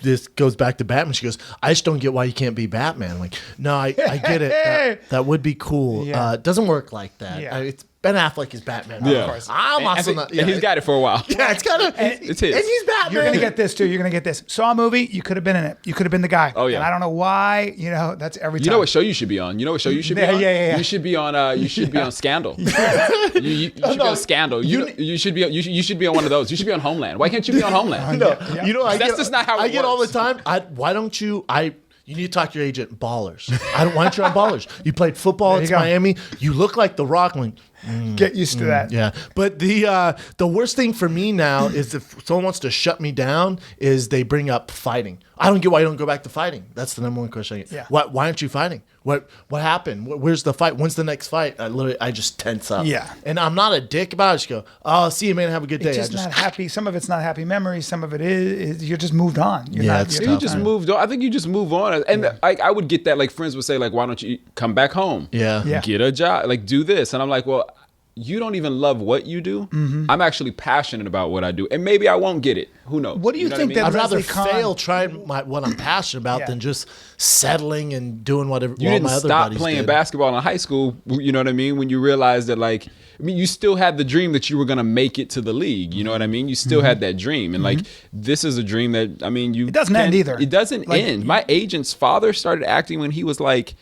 this goes back to Batman. She goes, I just don't get why you can't be Batman. I'm like, no, I get it. That would be cool. Yeah. It doesn't work like that. Yeah. It's Ben Affleck is Batman. Yeah. Of course. I'm also not. And he's got it for a while. Yeah, it's kind of. It's his. And he's Batman. You're gonna get this too. You're gonna get this. Saw a movie. You could have been in it. You could have been the guy. Oh, yeah. And I don't know why. That's every time. You know what show you should be on? You know what show you should be Yeah, on? yeah. You should be on. You should be on Scandal. You should be on Scandal. You should be. You should be on one of those. You should be on Homeland. Why can't you be on Homeland? No, you know, That's just not how I it get all the works. time. Why don't you? You need to talk to your agent. Ballers. Why don't you on Ballers? You played football. There you It's go. Miami. You look like The Rock. Like, Get used to that. yeah, but the worst thing for me now is if someone wants to shut me down, is they bring up fighting. I don't get why you don't go back to fighing. That's the number one question I get. Yeah. Why aren't you fighting? What happened? Where's the fight? When's the next fight? I just tense up. Yeah. And I'm not a dick about it. I just go, oh, see you, man. Have a good day. It's just not happy. Some of it's not happy memories. Some of it is you're just moved on. You're Yeah, not, it's you're You just moved on. I think you just move on. And I would get that. Like friends would say, like, why don't you come back home? Yeah. Yeah. Get a job. Like do this. And I'm like, well, you don't even love what you do. Mm-hmm. I'm actually passionate about what I do, and maybe I won't get it. Who knows? What do you know think what I mean? that I'd rather Leslie Kahn- fail trying what I'm passionate about Yeah. than just settling and doing whatever You all didn't my other stop buddies playing did. basketball in high school, you know what I mean? When you realized that, like, I mean, you still had the dream that you were going to make it to the league, you know what I mean? You still had that dream. And, like, this is a dream that, I mean, you. It doesn't end either. It doesn't Like, end. My agent's father started acting when he was like,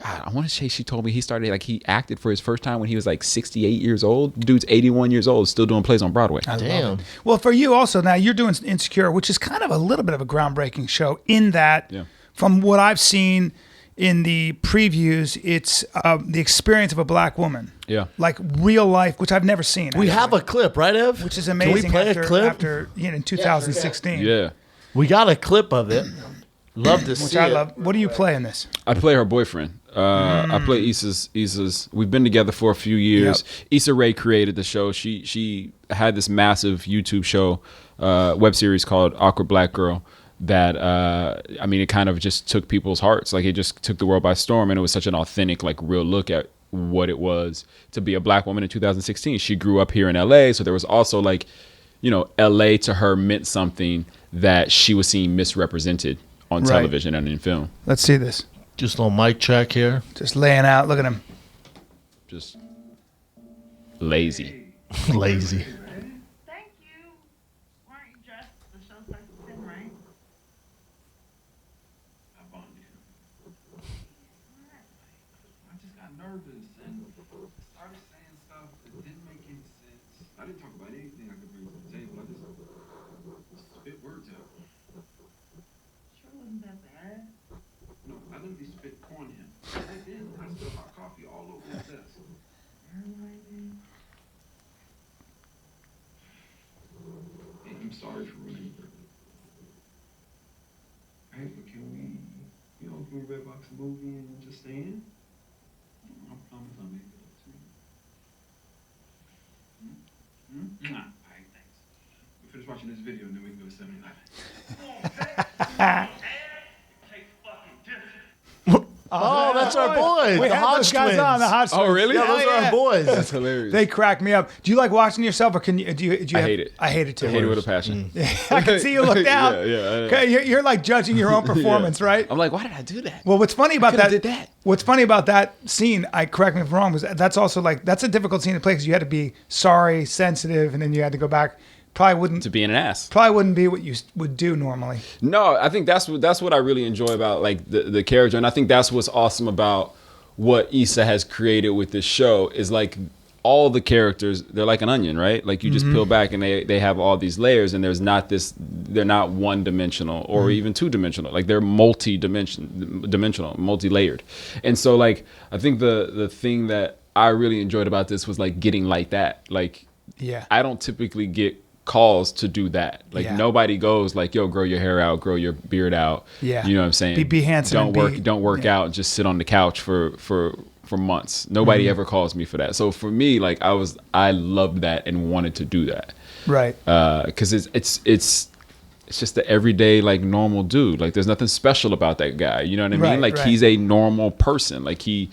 I want to say she told me he started, like, he acted for his first time when he was like 68 years old. Dude's 81 years old, still doing plays on Broadway. Damn. Well, for you also now you're doing Insecure, which is kind of a little bit of a groundbreaking show in that, Yeah. from what I've seen in the previews, it's the experience of a black woman. Yeah. Like real life, which I've never seen. We actually, have a clip, right, Ev? which is amazing. Can we play after, a clip? after in 2016. Yeah. We got a clip of it. Love to Which see I it. love. What do you play in this? I play her boyfriend. I play Issa's. We've been together for a few years. Issa Rae created the show. She had this massive YouTube show, web series called Awkward Black Girl. That I mean, it kind of just took people's hearts. Like it just took the world by storm, and it was such an authentic, like, real look at what it was to be a black woman in 2016. She grew up here in LA, so there was also, like, you know, LA to her meant something that she was seeing misrepresented on Right. television and in film. Let's see this. Just a little mic check here. Just laying out. Look at him. Just lazy. Lazy. Thank you. Why aren't you dressed? The show starts at 10, right? I just got nervous and started saying stuff that didn't make any sense. I didn't talk about anything I could bring to the table. I just spit words out. Sure wasn't that bad. No, I literally spit corn him. And then I spilled hot coffee all over his desk. Very right, then. And I'm sorry for ruining your birthday. Hey, but can we, can we red box a movie and just stay in? I promise I'll make it up to you. All right, thanks. We'll finish watching this video and then we can go to 7-Eleven. Oh, that's That's our boys. We the had Hodge those guys twins. on the Hodge Oh, twins. really? Yeah, those are our boys. That's hilarious. They crack me up. Do you like watching yourself, or can you? I hate it. I hate it too. I hate it with a passion. I can see you look down. Yeah. Okay, you're like judging your own performance, right? I'm like, why did I do that? Well, what's funny about coulda that? did that. What's funny about that scene? Correct me if I'm wrong. Was that's also like that's a difficult scene to play because you had to be sorry, sensitive, and then you had to go back. Probably wouldn't. To being an ass. Probably wouldn't be what you would do normally. No, I think that's what I really enjoy about like the character, and I think that's what's awesome about what Issa has created with this show is like all the characters, they're like an onion, right? Like you just peel back and they have all these layers, and they're not one dimensional or even two dimensional. Like they're dimensional, multi-layered. And so like I think the thing that I really enjoyed about this was like getting like that. Like Yeah. I don't typically get calls to do that. Like Yeah. nobody goes like, yo, grow your hair out, grow your beard out. Yeah. You know what I'm saying? Be handsome. Don't work out and just sit on the couch for months. Nobody ever calls me for that. So for me, like I loved that and wanted to do that. Right. Cause it's just the everyday like normal dude. Like there's nothing special about that guy. You know what I mean? Right, Like right. he's a normal person. Like he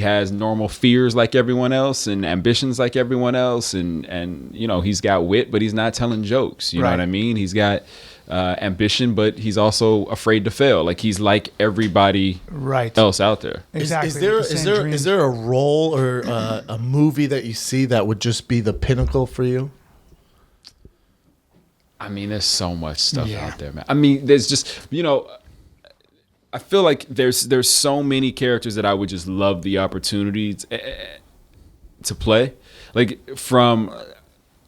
has normal fears like everyone else and ambitions like everyone else. And you know, he's got wit, but he's not telling jokes. You know Right. what I mean? He's got ambition, but he's also afraid to fail. Like he's like everybody Right. else out there. Exactly. Is there with the same dreams. is there a role or a movie that you see that would just be the pinnacle for you? I mean, there's so much stuff Yeah. out there, man. I mean, there's just, you know, I feel like there's so many characters that I would just love the opportunity to play. Like from,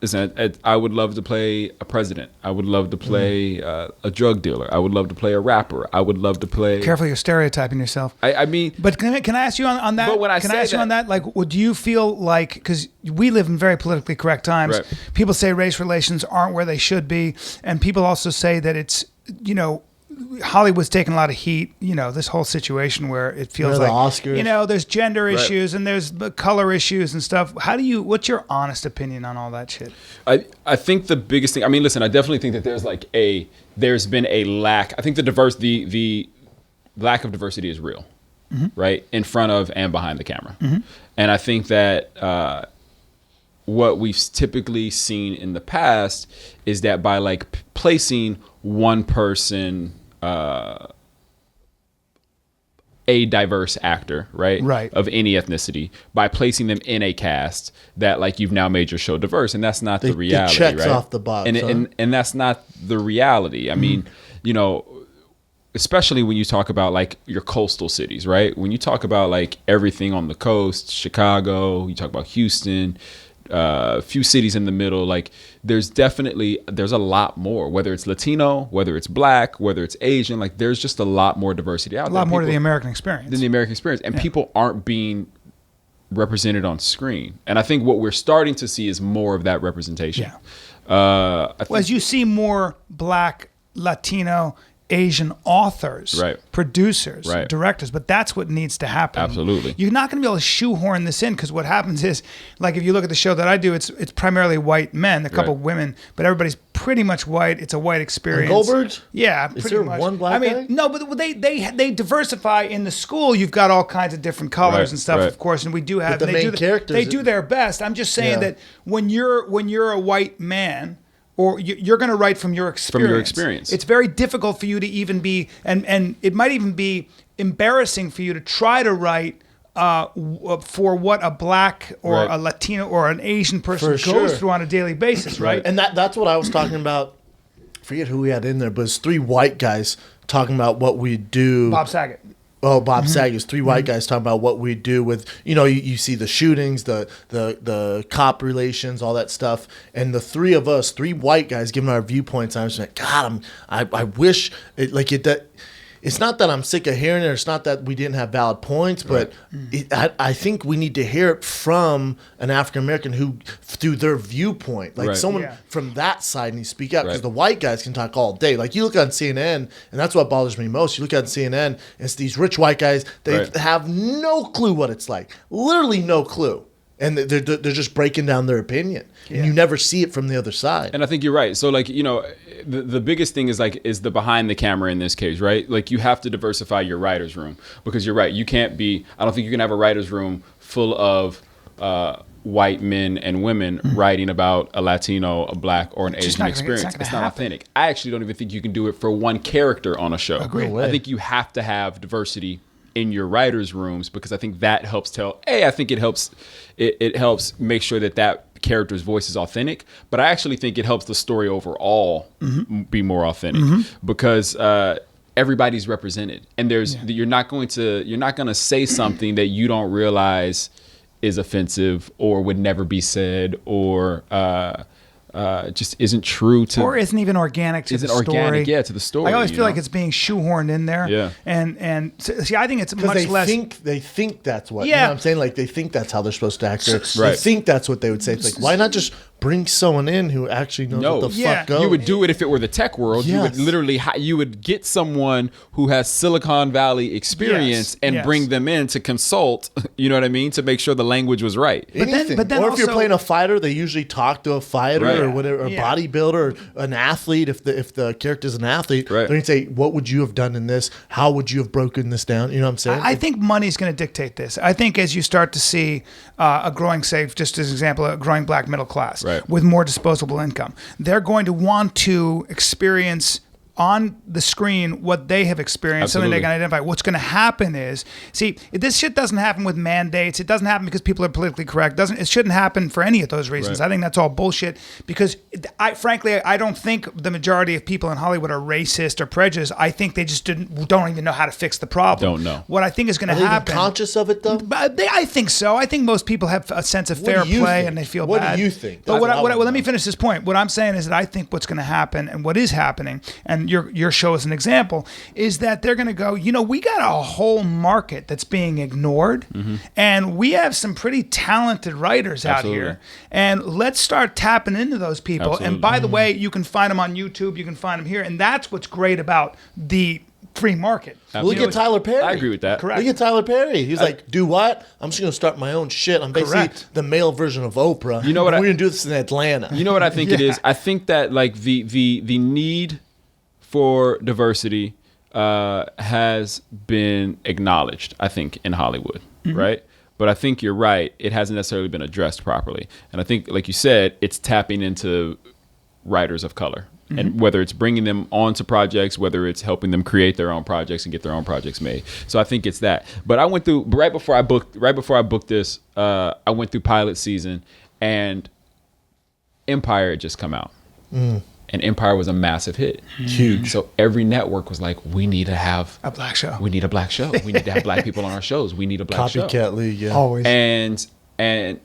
listen, I would love to play a president. I would love to play a drug dealer. I would love to play a rapper. I would love to play. Careful, you're stereotyping yourself. I mean, But can I ask you on that? But when I can say I ask you that- on that? Like, would you feel like because we live in very politically correct times, Right. people say race relations aren't where they should be, and people also say that it's Hollywood's taking a lot of heat. You know, this whole situation where it feels Yeah, the like Oscars. there's gender Right. issues and there's color issues and stuff. What's your honest opinion on all that shit? I think the biggest thing. I mean, listen, I definitely think that there's been a lack. I think the lack of diversity is real, right, in front of and behind the camera, and I think that what we've typically seen in the past is that by like placing one person, a diverse actor, right, of any ethnicity, by placing them in a cast that like you've now made your show diverse, and that's not the reality, it checks right? off the box, and that's not the reality. I mean, you know, especially when you talk about like your coastal cities, right? When you talk about like everything on the coast, Chicago, you talk about Houston, a few cities in the middle, like there's a lot more, whether it's Latino, whether it's Black, whether it's Asian, like there's just a lot more diversity out there. A lot more to the People- American experience. than the American experience, and people aren't being represented on screen. And I think what we're starting to see is more of that representation. Yeah. I think, Well, as you see more Black, Latino, Asian authors, Right. producers, Right. directors, but that's what needs to happen. Absolutely. You're not going to be able to shoehorn this in because what happens is, like if you look at the show that I do, it's primarily white men, a couple Right. women, but everybody's pretty much white. It's a white experience. Goldberg's? Yeah, Is pretty there much. one black I mean, guy? no, but they diversify in the school. You've got all kinds of different colors Right, and stuff, right. of course, and we do have. the they main do characters- They do their best. I'm just saying Yeah. that when you're a white man, or you're going to write from your experience. experience. It's very difficult for you to even be, and it might even be embarrassing for you to try to write for what a Black or Right. a Latino or an Asian person For goes sure. through on a daily basis, right? And that's what I was talking about. I forget who we had in there, but it's three white guys talking about what we do. Bob Saget. Oh, Bob Saget's three white guys talking about what we do with, you see the shootings, the cop relations, all that stuff. And the three of us, three white guys giving our viewpoints. I was like, God, I wish it's not that I'm sick of hearing it. It's not that we didn't have valid points, but I think we need to hear it from an African American who, through their viewpoint, like Right. someone Yeah. from that side needs to speak out, because Right. the white guys can talk all day. Like you look on CNN, and that's what bothers me most. You look on CNN, and it's these rich white guys. They Right. have no clue what it's like. Literally no clue. and they're just breaking down their opinion, and you never see it from the other side. And I think you're right. So like, the biggest thing is the behind the camera in this case, right? Like you have to diversify your writer's room, because you're right. You can't be, I don't think you can have a writer's room full of white men and women writing about a Latino, a black, or an Asian experience. It's not authentic. I actually don't even think you can do it for one character on a show. Agreed. No way. I think you have to have diversity in your writers' rooms, because I think that helps I think it helps make sure that character's voice is authentic, but I actually think it helps the story overall be more authentic, because everybody's represented, and you're not going to say something that you don't realize is offensive or would never be said, or just isn't true to, or isn't even organic to the story. To the story. I always feel like it's being shoehorned in there. Yeah. And see, I think it's much less. They think that's what. Yeah. You know what I'm saying? Like they think that's how they're supposed to act. They Right. think that's what they would say. It's like, why not just bring someone in who actually knows what the fuck goes? You would do it if it were the tech world. Yes. You would literally you would get someone who has Silicon Valley experience and bring them in to consult. You know what I mean? To make sure the language was right. Anything. But then or if you're also- playing a fighter, they usually talk to a fighter Right. or whatever, a bodybuilder, or an athlete. If the character's an athlete, Right. they're gonna say, "What would you have done in this? How would you have broken this down?" You know what I'm saying? I think money's going to dictate this. I think as you start to see a growing, say, just as an example, a growing black middle class Right. with more disposable income, they're going to want to experience on the screen what they have experienced, something they Absolutely. can identify. What's going to happen is, see, this shit doesn't happen with mandates. It doesn't happen because people are politically correct. It shouldn't happen for any of those reasons. Right. I think that's all bullshit, because frankly, I don't think the majority of people in Hollywood are racist or prejudiced. I think they just don't even know how to fix the problem. Don't know. What I think is going to Are they even happen. conscious of it though? But I think so. I think most people have a sense of What fair do you play think? and they feel What bad. do you think? But That's what I let wanna me know. finish this point. What I'm saying is that I think what's going to happen, and what is happening, and your show is an example, is that they're going to go, we got a whole market that's being ignored, and we have some pretty talented writers Absolutely. out here, and let's start tapping into those people. Absolutely. And by the way, you can find them on YouTube, you can find them here, and that's what's great about the free market. Look at Tyler Perry. I agree with that. Correct. Look at Tyler Perry. He's like, do what? I'm just going to start my own shit. I'm basically Correct. the male version of Oprah. You know what We're I- going to do this in Atlanta. You know what I think it Yeah. is? I think that like the need for diversity has been acknowledged, I think, in Hollywood, right? But I think you're right. It hasn't necessarily been addressed properly. And I think, like you said, it's tapping into writers of color. And whether it's bringing them onto projects, whether it's helping them create their own projects and get their own projects made. So I think it's that. But I went through right before I booked this, I went through pilot season, and Empire had just come out. And Empire was a massive hit. Huge. So every network was like, we need to have A black show. We need a black show. We need to have black people on our shows. We need a black show. Copycat league, yeah. Always. And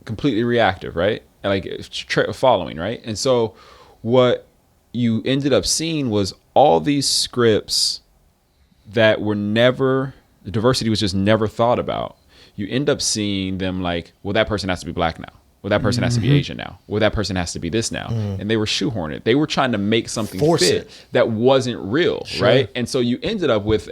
completely reactive, right? And like following, right? And so what you ended up seeing was all these scripts that were never, the diversity was just never thought about. You end up seeing them like, well, that person has to be black now. Well, that person has to be Asian now. Well, that person has to be this now. And they were shoehorning. They were trying to make something Force fit it. that wasn't real, Sure. right? And so you ended up with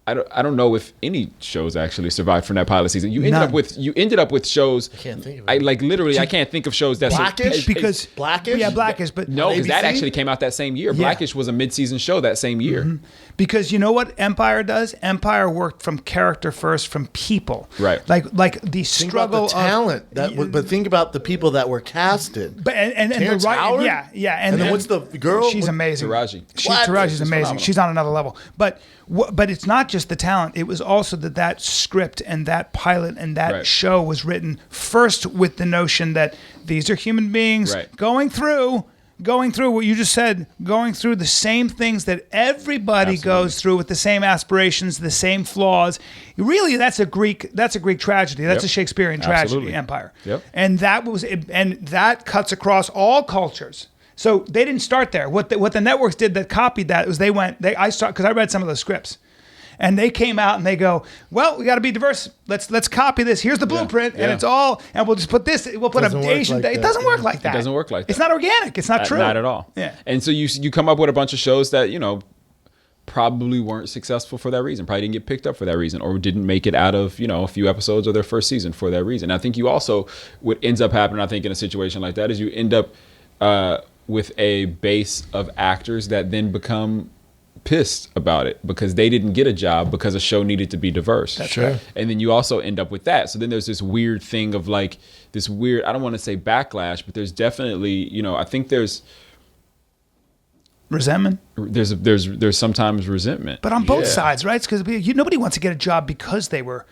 I don't know if any shows actually survived from that pilot season. You ended up with shows. I can't think of I it. like literally. I can't think of shows that Blackish? Because Blackish? Yeah, Blackish. But no, because that ABC? actually came out that same year. Blackish was a mid-season show that same year. Because you know what Empire does? Empire worked from character first, from people. Right. Like the Think struggle about the talent. But think about the people that were casted. But and the Terrence right, Howard? yeah, And then what's the girl? She's amazing. Taraji. What? Taraji's She's amazing. phenomenal. She's on another level. But it's not just the talent. It was also that script and that pilot and that Right. show was written first with the notion that these are human beings Right. going through what you just said, going through the same things that everybody goes through with the same aspirations, the same flaws. Really, that's a Greek tragedy. That's Yep. a Shakespearean tragedy, Absolutely. Empire. Yep. And that cuts across all cultures. So they didn't start there. What the networks did that copied that was because I read some of those scripts. And they came out and they go, well, we got to be diverse. Let's copy this. Here's the blueprint, and yeah. it's all. And we'll just put this. We'll put Doesn't an work Asian. like It that, doesn't work yeah. like that. It doesn't work like that. It's not organic. It's not true. Not at all. Yeah. And so you come up with a bunch of shows that probably weren't successful for that reason, probably didn't get picked up for that reason, or didn't make it out of, a few episodes of their first season for that reason. I think you also, what ends up happening, I think, in a situation like that is you end up with a base of actors that then become pissed about it because they didn't get a job because a show needed to be diverse. That's right. And then you also end up with that. So then there's this weird thing of like this weird, I don't want to say backlash, but there's definitely, I think there's resentment. There's sometimes resentment. But on both sides, right? Because nobody wants to get a job because they were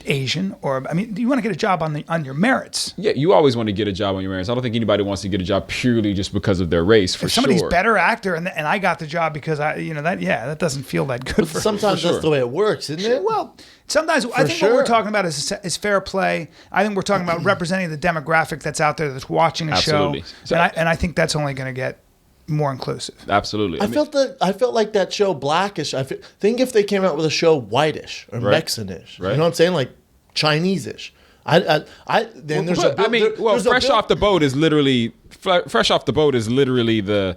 Asian, or you want to get a job on your merits. Yeah, you always want to get a job on your merits. I don't think anybody wants to get a job purely just because of their race. For if somebody's sure. better actor and I got the job because that doesn't feel that good. But sometimes that's the way it works, isn't it? Well, sometimes I think what we're talking about is fair play. I think we're talking about representing the demographic that's out there that's watching a Absolutely. show, and I think that's only going to get more inclusive. Absolutely. I felt like that show Blackish. Think if they came out with a show Whitish or Mexicanish. Right. You know what I'm saying? Like Chinese-ish. Fresh Off the Boat is literally the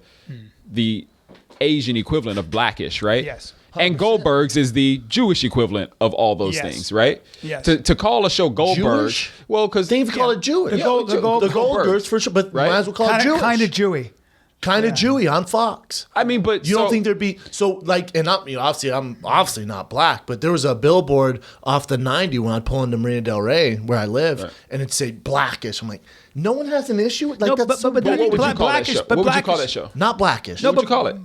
Asian equivalent of Blackish, right? Yes. 100%. And Goldberg's is the Jewish equivalent of all those things, right? Yes. To call a show Goldberg, Jewish? well, because They even call it Jewish. The Goldbergs for sure, but might as well call it Jewish. Kind of Jewy. Kind of Jewy on Fox. But you don't think there'd be and obviously I'm obviously not black, but there was a billboard off the 90 when I'd pull into Marina Del Rey where I live, and it'd say Blackish. I'm like, no one has an issue with No, that's but what would you call Blackish, that show? but What would you call Blackish- that show? not Blackish. What would you call it?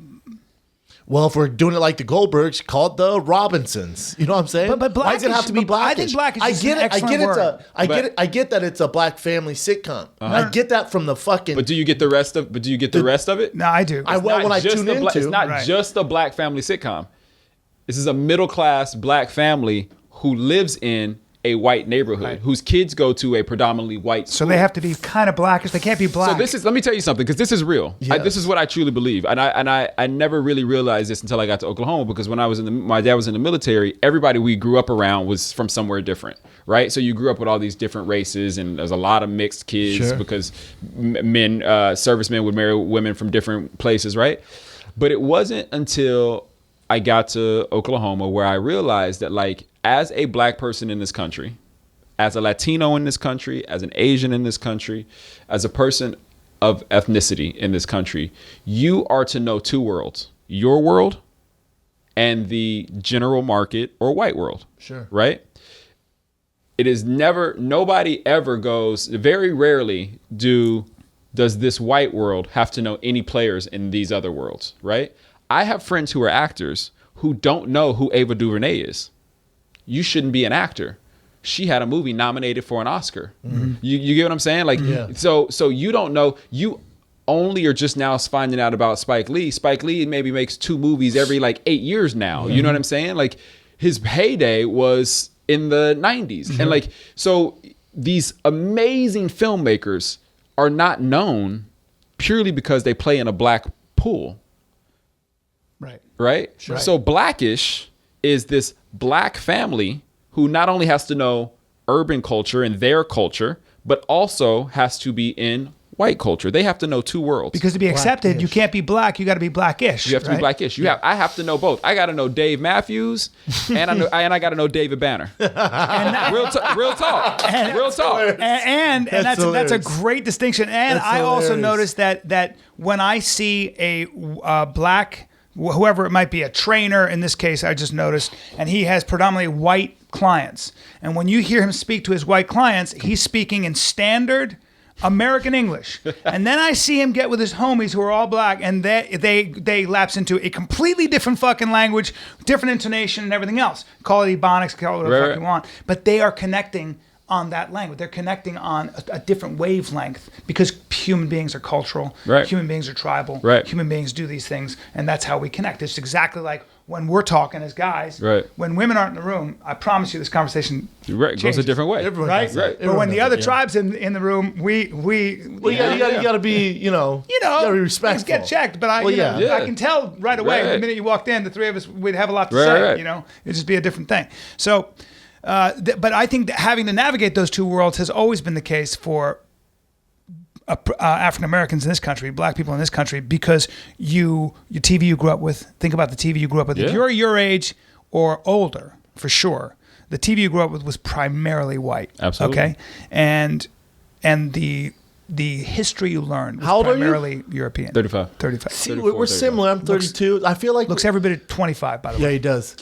Well, if we're doing it like the Goldbergs, call it the Robinsons. You know what I'm saying? But why does it have to be Blackish- Blackish? I think Blackish is an excellent word. I get that it's a black family sitcom. I get that from the fucking. But do you get the rest of? it? No, I do. It's not just a black family sitcom. This is a middle class black family who lives in a white neighborhood, whose kids go to a predominantly white school. So they have to be kind of blackish. They can't be black. So let me tell you something, because this is real. Yes. This is what I truly believe, and I never really realized this until I got to Oklahoma, because when my dad was in the military, everybody we grew up around was from somewhere different, right? So you grew up with all these different races, and there's a lot of mixed kids because servicemen would marry women from different places, right? But it wasn't until I got to Oklahoma where I realized that, like, as a black person in this country, as a Latino in this country, as an Asian in this country, as a person of ethnicity in this country, you are to know two worlds: your world and the general market or white world. Sure. Right? It is nobody ever goes, very rarely does this white world have to know any players in these other worlds, right? I have friends who are actors who don't know who Ava DuVernay is. You shouldn't be an actor. She had a movie nominated for an Oscar. Mm-hmm. You get what I'm saying? Like, so you don't know. You only are just now finding out about Spike Lee. Spike Lee maybe makes 2 movies every 8 years now. Mm-hmm. You know what I'm saying? Like, his heyday was in the 90s. Mm-hmm. And so these amazing filmmakers are not known purely because they play in a black pool. Right? Sure. So Blackish is this black family who not only has to know urban culture and their culture, but also has to be in white culture. They have to know two worlds. Because to be accepted, Blackish. You can't be black. You got to be blackish. You have to be blackish. I have to know both. I got to know Dave Matthews, and I got to know David Banner. Real talk. And that's a great distinction. And I also noticed that when I see a black, whoever it might be, a trainer in this case, I just noticed, and he has predominantly white clients. And when you hear him speak to his white clients, he's speaking in standard American English. And then I see him get with his homies who are all black, and they lapse into a completely different fucking language, different intonation and everything else. Call it Ebonics, call it whatever the fuck you want. But they are connecting on that language. They're connecting on a different wavelength because human beings are cultural. Right. Human beings are tribal. Right. Human beings do these things, and that's how we connect. It's exactly like when we're talking as guys. Right. When women aren't in the room, I promise you this conversation goes a different way. Everyone right? does that. But when the other tribes in the room, we you gotta be, you gotta be respectful. things get checked. But I can tell right away the minute you walked in, the three of us, we'd have a lot to say. Right. It'd just be a different thing. So, but I think that having to navigate those two worlds has always been the case for African Americans in this country, black people in this country, because your TV you grew up with. Think about the TV you grew up with. Yeah. If you're your age or older, for sure, the TV you grew up with was primarily white. Absolutely. Okay, and the history you learned was How old are you? primarily European. 35. 35. See, 34, we're similar. I'm 32. I feel like Looks every bit of 25, by the Yeah, way. he does.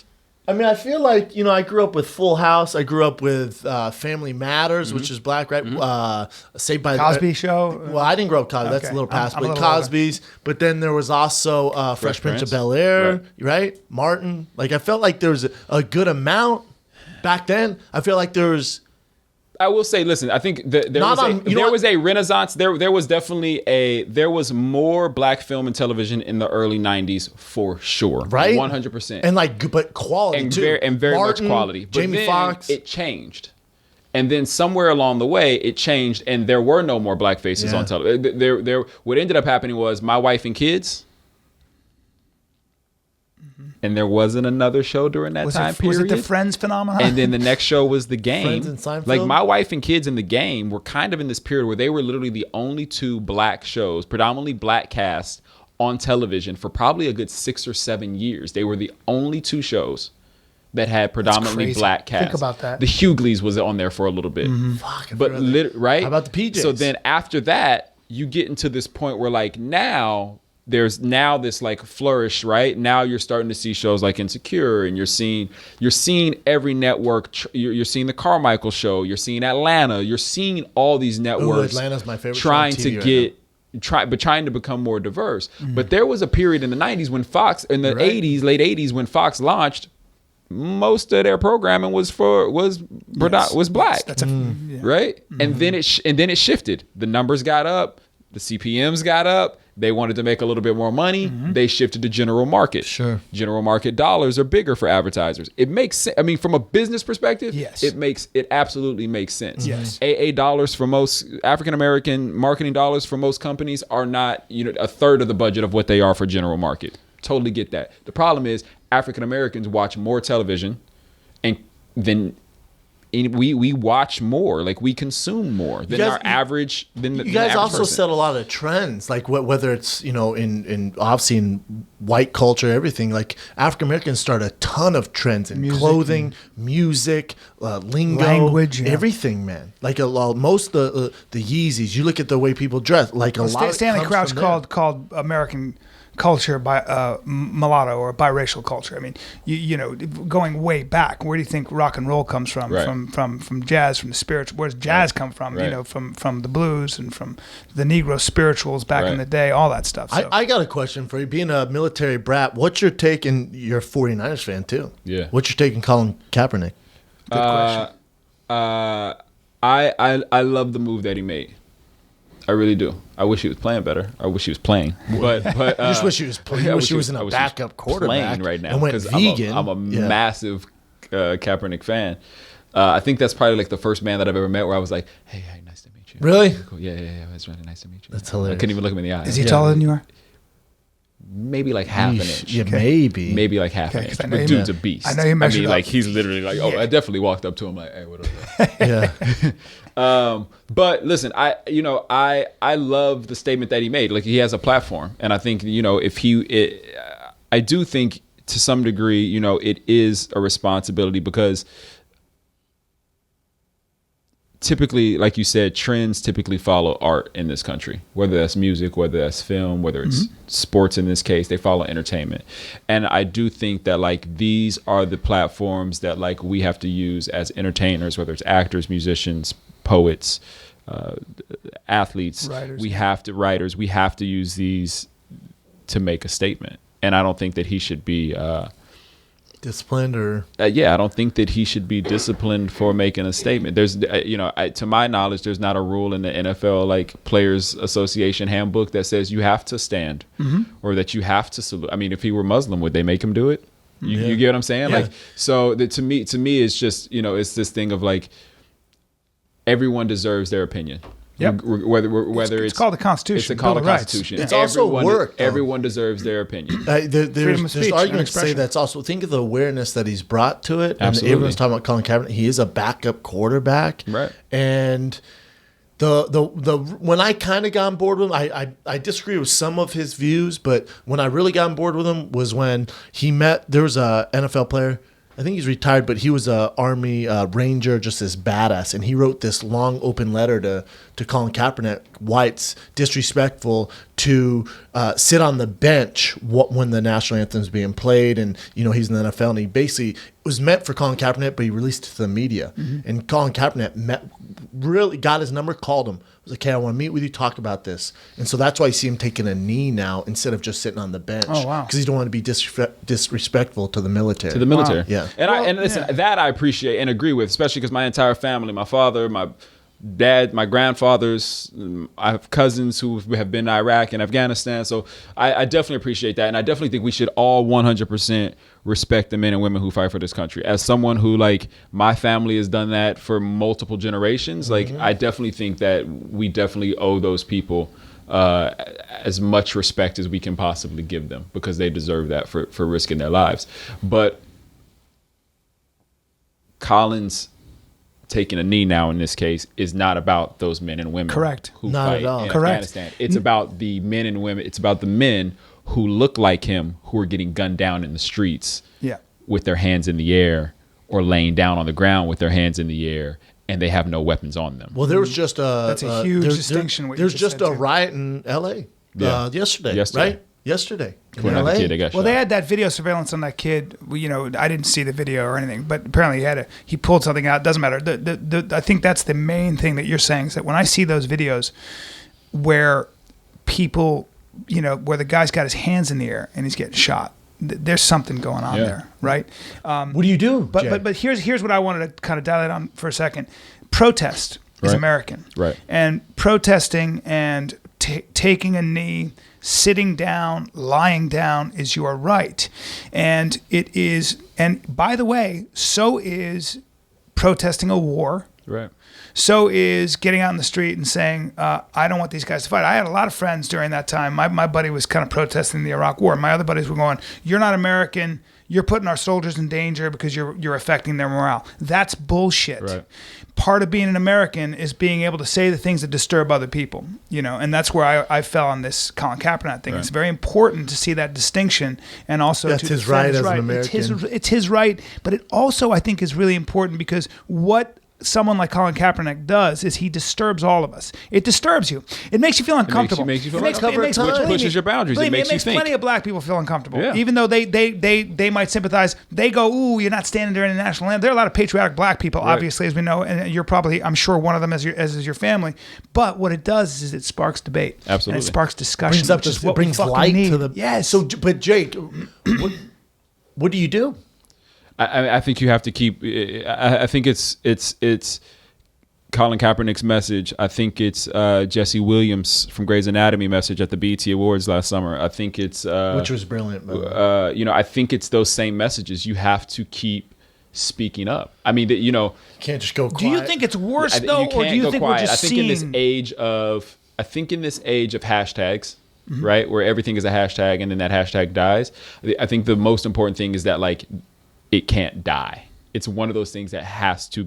I mean, I feel like, I grew up with Full House. I grew up with Family Matters, which is black, right? Saved by Cosby Show. Well, I didn't grow up Cosby. That's a Okay. little past. I'm a But little older. Cosby's. But then there was also Fresh Prince of Prince. Bel-Air, right? Martin. Like, I felt like there was a good amount back then. I feel like there was... I will say, listen, I think there Not was, on- you know there what? was a renaissance. There was definitely there was more black film and television in the early 90s for sure. Right? 100%. And like, but quality and too. very Martin, much quality. But Jamie then Foxx. it changed. And then somewhere along the way, it changed, and there were no more black faces Yeah. on television. There, what ended up happening was My Wife and Kids, and there wasn't another show during that Was time it, period. was it the Friends phenomenon? And then the next show was The Game. Friends and Seinfeld? Like My Wife and Kids and The Game were kind of in this period where they were literally the only two black shows, predominantly black cast, on television for probably a good 6 or 7 years. They were the only two shows that had predominantly crazy. black cast. Think about that. The Hugleys was on there for a little bit. Fuck, I But forgot that. right? How about the PJs? So then after that, you get into this point where like now there's now this like flourish, right? Now you're starting to see shows like Insecure, and you're seeing every network. You're seeing the Carmichael Show. You're seeing Atlanta. You're seeing all these networks. Atlanta's my favorite show on Trying TV to right get trying to become more diverse. But there was a period in the 90s when Fox, in the You're right. 80s, late 80s, when Fox launched, most of their programming was black. That's a yeah. Right? And then it shifted. The numbers got up, the CPMs got up. They wanted to make a little bit more money. They shifted to general market. Sure. General market dollars are bigger for advertisers. It makes sense. I mean, from a business perspective, Yes. it absolutely makes sense. Yes. AA dollars for most African American marketing dollars for most companies are not, a third of the budget of what they are for general market. Totally get that. The problem is African Americans watch more television than we watch more, like we consume more than our average. You guys also set a lot of trends, like whether it's in obviously in white culture, everything. Like African Americans start a ton of trends in clothing, music, lingo, Language, yeah. everything, man. Like most of the Yeezys. You look at the way people dress. Like a lot. Stanley comes Crouch from there. called American culture by mulatto or biracial culture. I mean, you know, going way back, where do you think rock and roll comes from? Right. From jazz, from the spiritual. Where does jazz come from? Right. You know, from the blues and from the Negro spirituals back in Right. the day, all that stuff. So. I got a question for you. Being a military brat, what's your take? And you're a 49ers fan too. Yeah. What's your take on Colin Kaepernick? Good question. I love the move that he made. I really do. I wish he was playing better. I wish he was playing. But I just wish he was playing. I I wish wish he was in I a wish he was backup quarterback playing right now and went 'cause vegan. I'm a Yeah. massive Kaepernick fan. I think that's probably like the first man that I've ever met where I was like, "Hey, nice to meet you." Really? Cool. Yeah. It's really nice to meet you. That's I hilarious. couldn't even look him in the eye. Is he taller than you are? Maybe like half an Yeesh. inch. Yeah, maybe. Maybe like half an Okay, inch. 'cause I know But you dude's me- a beast. I know you measured mean, up. like he's literally like, oh, Yeah. I definitely walked up to him like, hey, what up? Yeah. But listen, I love the statement that he made. Like he has a platform, and I think I do think to some degree, it is a responsibility because typically, like you said, trends typically follow art in this country, whether that's music, whether that's film, whether it's sports in this case, they follow entertainment. And I do think that like these are the platforms that like we have to use as entertainers, whether it's actors, musicians, poets, athletes. Writers. We have to use these to make a statement. And I don't think that he should be Disciplined or I don't think that he should be disciplined for making a statement. There's, to my knowledge, there's not a rule in the NFL like Players Association handbook that says you have to stand or that you have to salute. I mean, if he were Muslim, would they make him do it? You get what I'm saying? Yeah. Like, so that to me, it's just it's this thing of like everyone deserves their opinion. Yep. Whether it's called the Constitution. It's called Bill the of Rights. Constitution. It's also work, though. Everyone deserves their opinion. Freedom there's of speech and arguments to say expression. that's also think of the awareness that he's brought to it. And Absolutely. everyone's talking about Colin Kaepernick. He is a backup quarterback, Right. And The when I kind of got on board with him, I disagree with some of his views, but when I really got on board with him was when he met. There was a NFL player. I think he's retired, but he was a Army Ranger, just this badass, and he wrote this long open letter to Colin Kaepernick, why it's disrespectful to sit on the bench when the national anthem's being played, and he's in the NFL, and he basically it was meant for Colin Kaepernick, but he released it to the media, and Colin Kaepernick really got his number, called him. I was like, hey, I want to meet with you, talk about this. And so that's why you see him taking a knee now instead of just sitting on the bench. Oh, wow. Because he don't want to be disrespectful to the military. Wow. Yeah. And listen, that I appreciate and agree with, especially because my entire family, my father, my dad, my grandfathers, I have cousins who have been to Iraq and Afghanistan. So I definitely appreciate that. And I definitely think we should all 100% respect the men and women who fight for this country. As someone who, like, my family has done that for multiple generations, like, I definitely think that we definitely owe those people as much respect as we can possibly give them, because they deserve that for risking their lives. But Colin's taking a knee now in this case is not about those men and women who Not fight at all. in Correct. Afghanistan. It's about the men and women. It's about the men who look like him, who are getting gunned down in the streets with their hands in the air, or laying down on the ground with their hands in the air, and they have no weapons on them. Well, there was just That's a huge distinction. What you There's just just said, a too. riot in L.A. Yesterday, right? Yesterday in For another L.A. kid that got Well, shot. they had that video surveillance on that kid. I didn't see the video or anything, but apparently he pulled something out. Doesn't matter. I think that's the main thing that you're saying, is that when I see those videos where people, where the guy's got his hands in the air and he's getting shot, there's something going on there, right? What do you do? But here's what I wanted to kind of dial it on for a second. Protest is Right. American, Right. And protesting and taking a knee, sitting down, lying down is your right, and it is. And by the way, so is protesting a war. Right. So is getting out in the street and saying, I don't want these guys to fight. I had a lot of friends during that time. My buddy was kind of protesting the Iraq war. My other buddies were going, you're not American. You're putting our soldiers in danger because you're affecting their morale. That's bullshit. Right. Part of being an American is being able to say the things that disturb other people, and that's where I fell on this Colin Kaepernick thing. Right. It's very important to see that distinction, and also That's to his defend right his as an right. American. It's his right, but it also, I think, is really important because what someone like Colin Kaepernick does is he disturbs all of us. It disturbs you. It makes you feel uncomfortable. makes you feel It makes- uncomfortable. it makes- Which believe pushes me- your boundaries. believe It me, makes you makes think. plenty of black people feel uncomfortable. Yeah. Even though they might sympathize, they go, ooh, you're not standing during the national anthem. There are a lot of patriotic black people, obviously, as we know, and you're probably, I'm sure, one of them as is your family. But what it does is it sparks debate. Absolutely. And it sparks discussion. brings up which is it what we brings fucking light need. to the Yes. So, but Jake, what do you do? I think you have to keep. I think it's Colin Kaepernick's message. I think it's Jesse Williams from Grey's Anatomy message at the BET Awards last summer. I think it's Which was brilliant. by the way. I think it's those same messages. You have to keep speaking up. I mean, Can't just go quiet. do you think it's worse, though, you or can't do you go think quiet. we're just I think in this seeing... age of hashtags, right, where everything is a hashtag and then that hashtag dies. I think the most important thing is that, like, it can't die. It's one of those things that has to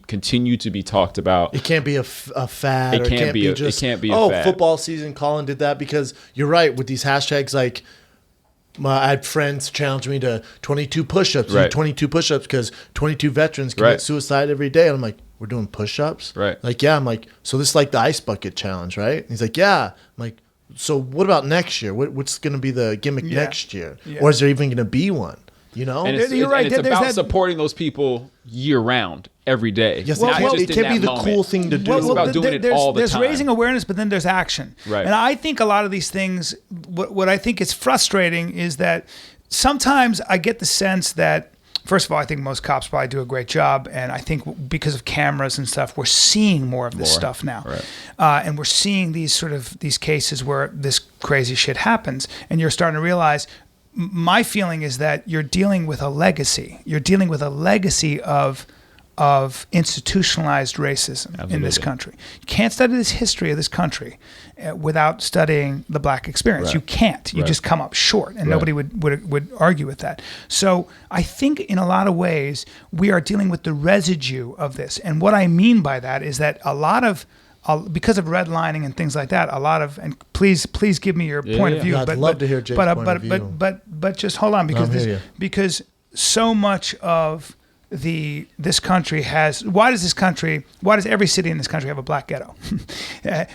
continue to be talked about. It can't be a fad. It or can't be a- just, it can't be a oh, fad. football season, Colin did that, because you're right with these hashtags. Like, I had friends challenge me to 22 push-ups. Right. Do 22 push-ups because 22 veterans commit Right. suicide every day. And I'm like, we're doing push-ups? Right. Like, yeah. I'm like, so this is like the ice bucket challenge, right? And he's like, yeah. I'm like, so what about next year? What's going to be the gimmick next year? Yeah. Or is there even going to be one? You know? And it's, You're right. and it's There's about that- supporting those people year round, every day. Yes, Not it just in can't be that the moment. cool thing to do. It's about doing it all the there's time. raising awareness, but then there's action. Right. And I think a lot of these things, what I think is frustrating is that sometimes I get the sense that, first of all, I think most cops probably do a great job, and I think because of cameras and stuff, we're seeing more of this stuff now, Right. and we're seeing these cases where this crazy shit happens, and you're starting to realize. My feeling is that you're dealing with a legacy. You're dealing with a legacy of institutionalized racism in this Absolutely. country. You can't study this history of this country without studying the black experience. Right. You can't. You Right. just come up short, and Right. nobody would argue with that. So I think in a lot of ways we are dealing with the residue of this. And what I mean by that is that a lot of because of redlining and things like that, a lot of, and please give me your point of view. Yeah, I'd love to hear Jay's point of view. But just hold on, because so much of this country has, why does every city in this country have a black ghetto?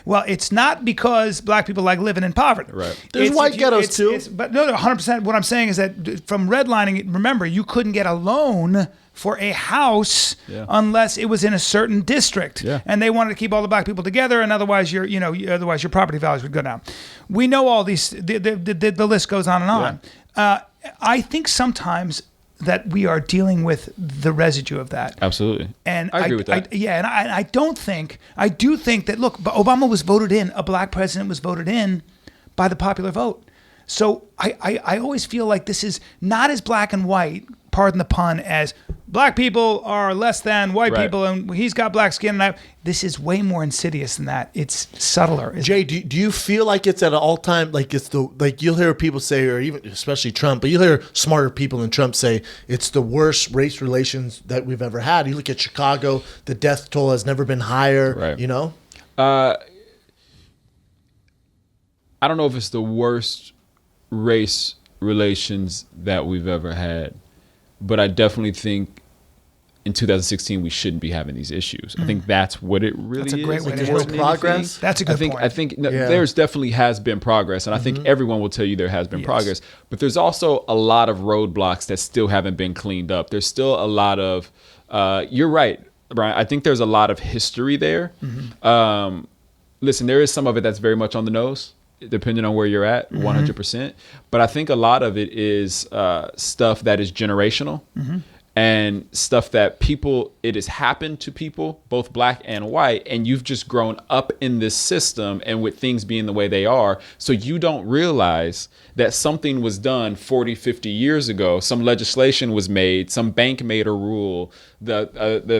Well, it's not because black people like living in poverty. Right. There's white ghettos too. But no, 100%. What I'm saying is that from redlining, remember, you couldn't get a loan for a house unless it was in a certain district, and they wanted to keep all the black people together, and otherwise your property values would go down. We know all these. The list goes on and on. I think sometimes that we are dealing with the residue of that. Absolutely. And I agree with that. I do think that, look, Obama was voted in, a black president was voted in by the popular vote. So I always feel like this is not as black and white, pardon the pun, as black people are less than white people and he's got black skin. And this is way more insidious than that. It's subtler. Jay, do you feel like it's at an all-time, like you'll hear people say, or even especially Trump, but you'll hear smarter people than Trump say it's the worst race relations that we've ever had. You look at Chicago, the death toll has never been higher, I don't know if it's the worst race relations that we've ever had, but I definitely think in 2016 we shouldn't be having these issues. I think that's what it really is. That's a great way to more progress. That's a good point. I think there's definitely has been progress, and I think everyone will tell you there has been progress. But there's also a lot of roadblocks that still haven't been cleaned up. There's still a lot of. You're right, Brian. I think there's a lot of history there. Listen, there is some of it that's very much on the nose, depending on where you're at, 100%. But I think a lot of it is stuff that is generational. And stuff that it has happened to people, both black and white, and you've just grown up in this system and with things being the way they are. So you don't realize that something was done 40, 50 years ago. Some legislation was made, some bank made a rule, the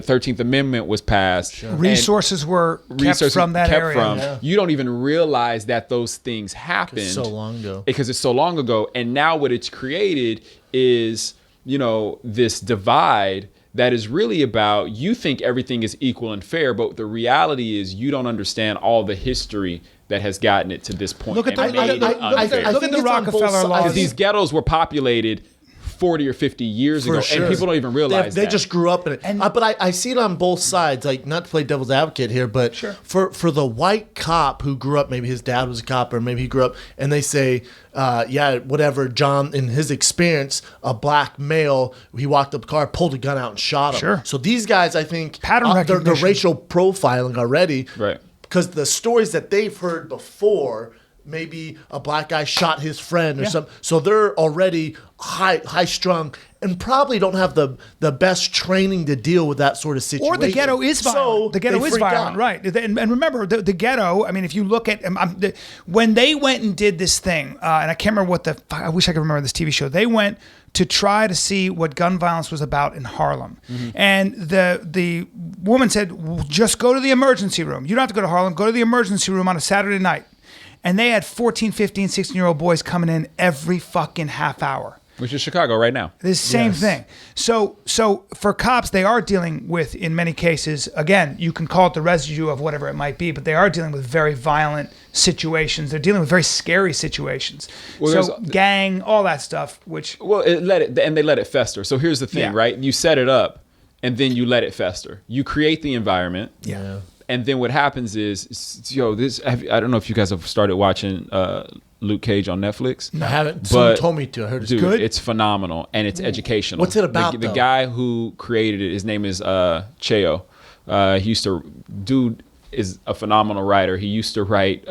13th Amendment was passed. Resources were kept from that area. You don't even realize that those things happened. It's so long ago. Because it's so long ago. And now what it's created is, this divide that is really about, you think everything is equal and fair, but the reality is you don't understand all the history that has gotten it to this point. Look at the Rockefeller laws. These ghettos were populated 40 or 50 years ago, and people don't even realize they just grew up in it. But I see it on both sides, like, not to play devil's advocate here, but for the white cop who grew up, maybe his dad was a cop, or maybe he grew up, and they say, whatever, John, in his experience, a black male, he walked up the car, pulled a gun out and shot him. So these guys, I think, they're racial profiling already. Right. Because the stories that they've heard before, maybe a black guy shot his friend or something. So they're already high strung and probably don't have the best training to deal with that sort of situation. Or the ghetto is violent. So the ghetto is violent, right? And remember, the ghetto. I mean, if you look at when they went and did this thing, and I can't remember I wish I could remember this TV show. They went to try to see what gun violence was about in Harlem. And the woman said, just go to the emergency room. You don't have to go to Harlem. Go to the emergency room on a Saturday night. And they had 14, 15, 16-year-old boys coming in every fucking half hour. Which is Chicago right now. The same thing. So for cops, they are dealing with, in many cases, again, you can call it the residue of whatever it might be, but they are dealing with very violent situations. They're dealing with very scary situations. So gang, all that stuff, which... Well, they let it fester. So here's the thing, right? You set it up, and then you let it fester. You create the environment. Yeah. And then what happens is, I don't know if you guys have started watching Luke Cage on Netflix. No, I haven't. Someone told me to. I heard it's good. It's phenomenal, and it's educational. What's it about, the guy who created it, his name is Cheo. Dude is a phenomenal writer. He used to write...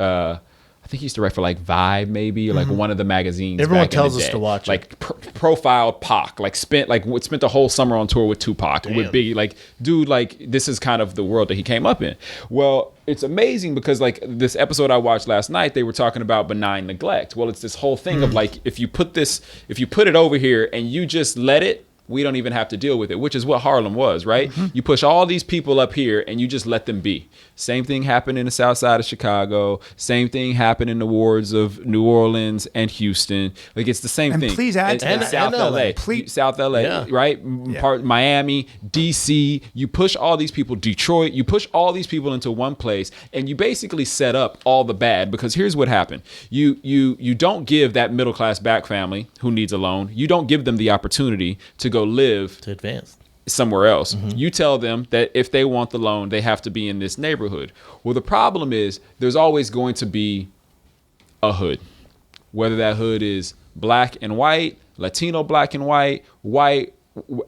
I think he used to write for like Vibe, maybe, or like one of the magazines. Everyone back tells in the us day. to watch like profiled Pac, spent the whole summer on tour with Tupac, with Biggie. Like, dude, like, this is kind of the world that he came up in. Well, it's amazing because like this episode I watched last night, they were talking about benign neglect. Well, it's this whole thing of like, if you put it over here and you just let it we don't even have to deal with it, which is what Harlem was, right? You push all these people up here and you just let them be. Same thing happened in the south side of Chicago. Same thing happened in the wards of New Orleans and Houston. Like, it's the same And thing. please add to And that. South And LA. LA. South LA, Yeah. right? Miami, DC. You push all these people, Detroit, you push all these people into one place, and you basically set up all the bad, because here's what happened. You don't give that middle class black family who needs a loan, you don't give them the opportunity to go live To advance. somewhere else. You tell them that if they want the loan, they have to be in this neighborhood. Well, the problem is there's always going to be a hood, whether that hood is black and white, Latino, black and white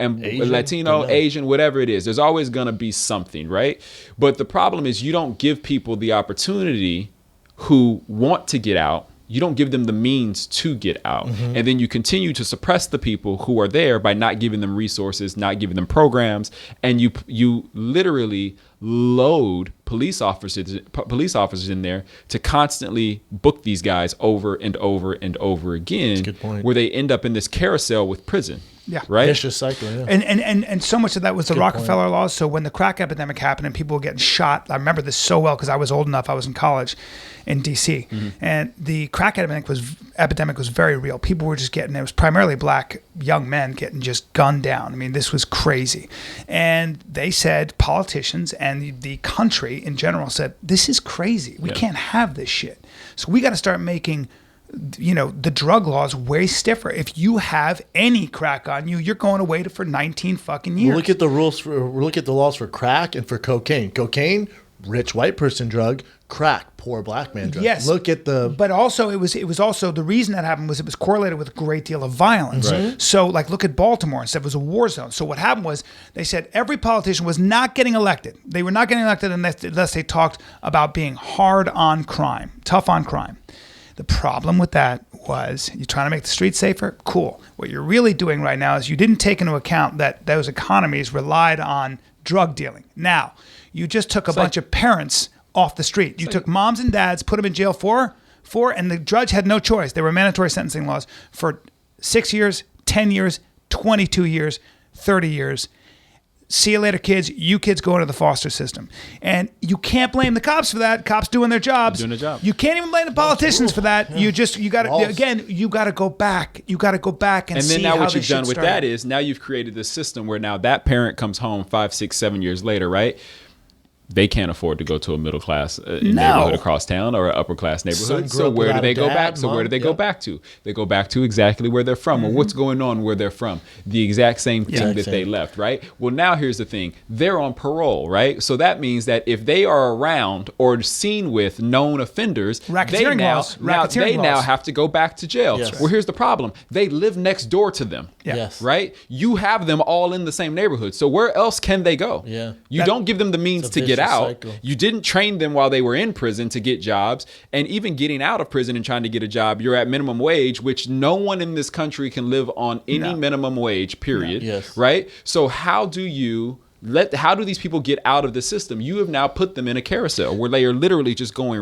and Asian, Latino, Asian, whatever it is. There's always going to be something, right? But the problem is you don't give people the opportunity who want to get out. You don't give them the means to get out. And then you continue to suppress the people who are there by not giving them resources, not giving them programs. And you literally load police officers in there to constantly book these guys over and over and over again. Good point. Where they end up in this carousel with prison. Yeah. Right? Vicious cycle, yeah. And so much of that was the Good Rockefeller laws. So when the crack epidemic happened and people were getting shot, I remember this so well because I was old enough. I was in college in D.C. And the crack epidemic was very real. People were just getting, it was primarily black young men getting just gunned down. I mean, this was crazy. And they said, politicians and the country in general said, this is crazy. We can't have this shit. So we got to start making the drug laws way stiffer. If you have any crack on you, you're going away for 19 fucking years. We'll look at the look at the laws for crack and for cocaine. Cocaine, rich white person drug. Crack, poor black man drug. Yes. Look at the. But also, it was also the reason that happened was it was correlated with a great deal of violence. Right. So, like, look at Baltimore and said it was a war zone. So what happened was they said every politician was not getting elected. They were not getting elected unless they talked about being hard on crime, tough on crime. The problem with that was you're trying to make the streets safer. Cool. What you're really doing right now is you didn't take into account that those economies relied on drug dealing. Now, you just took a bunch of parents off the street. You took moms and dads, put them in jail for, and the judge had no choice. There were mandatory sentencing laws for 6 years, 10 years, 22 years, 30 years. See you later, kids. You kids go into the foster system. And you can't blame the cops for that. Cops doing their jobs. Doing their job. You can't even blame the politicians for that. Yeah. You got to go back. You got to go back and see then now how what you've this done shit with started. that is now you've created this system where now that parent comes home 5, 6, 7 years later, right? They can't afford to go to a middle class neighborhood across town or an upper class neighborhood. So where do they go back? So where do they go back to? They go back to exactly where they're from or what's going on where they're from. The exact same thing that they left, right? Well, now here's the thing. They're on parole, right? So that means that if they are around or seen with known offenders, Racketeering laws. now have to go back to jail. Yes. Well, here's the problem. They live next door to them. Yeah. Yes. Right? You have them all in the same neighborhood. So where else can they go? Yeah. You don't give them the means to get vicious out. cycle. You didn't train them while they were in prison to get jobs. And even getting out of prison and trying to get a job, you're at minimum wage, which no one in this country can live on any minimum wage, period. No. Yes. Right? So how do these people get out of the system? You have now put them in a carousel where they are literally just going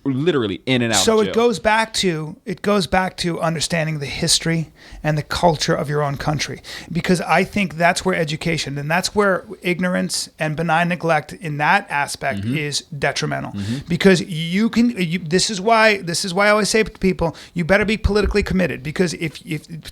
literally in and out So of jail. it goes back to understanding the history and the culture of your own country, because I think that's where education and that's where ignorance and benign neglect in that aspect is detrimental. Because this is why I always say to people, you better be politically committed, because if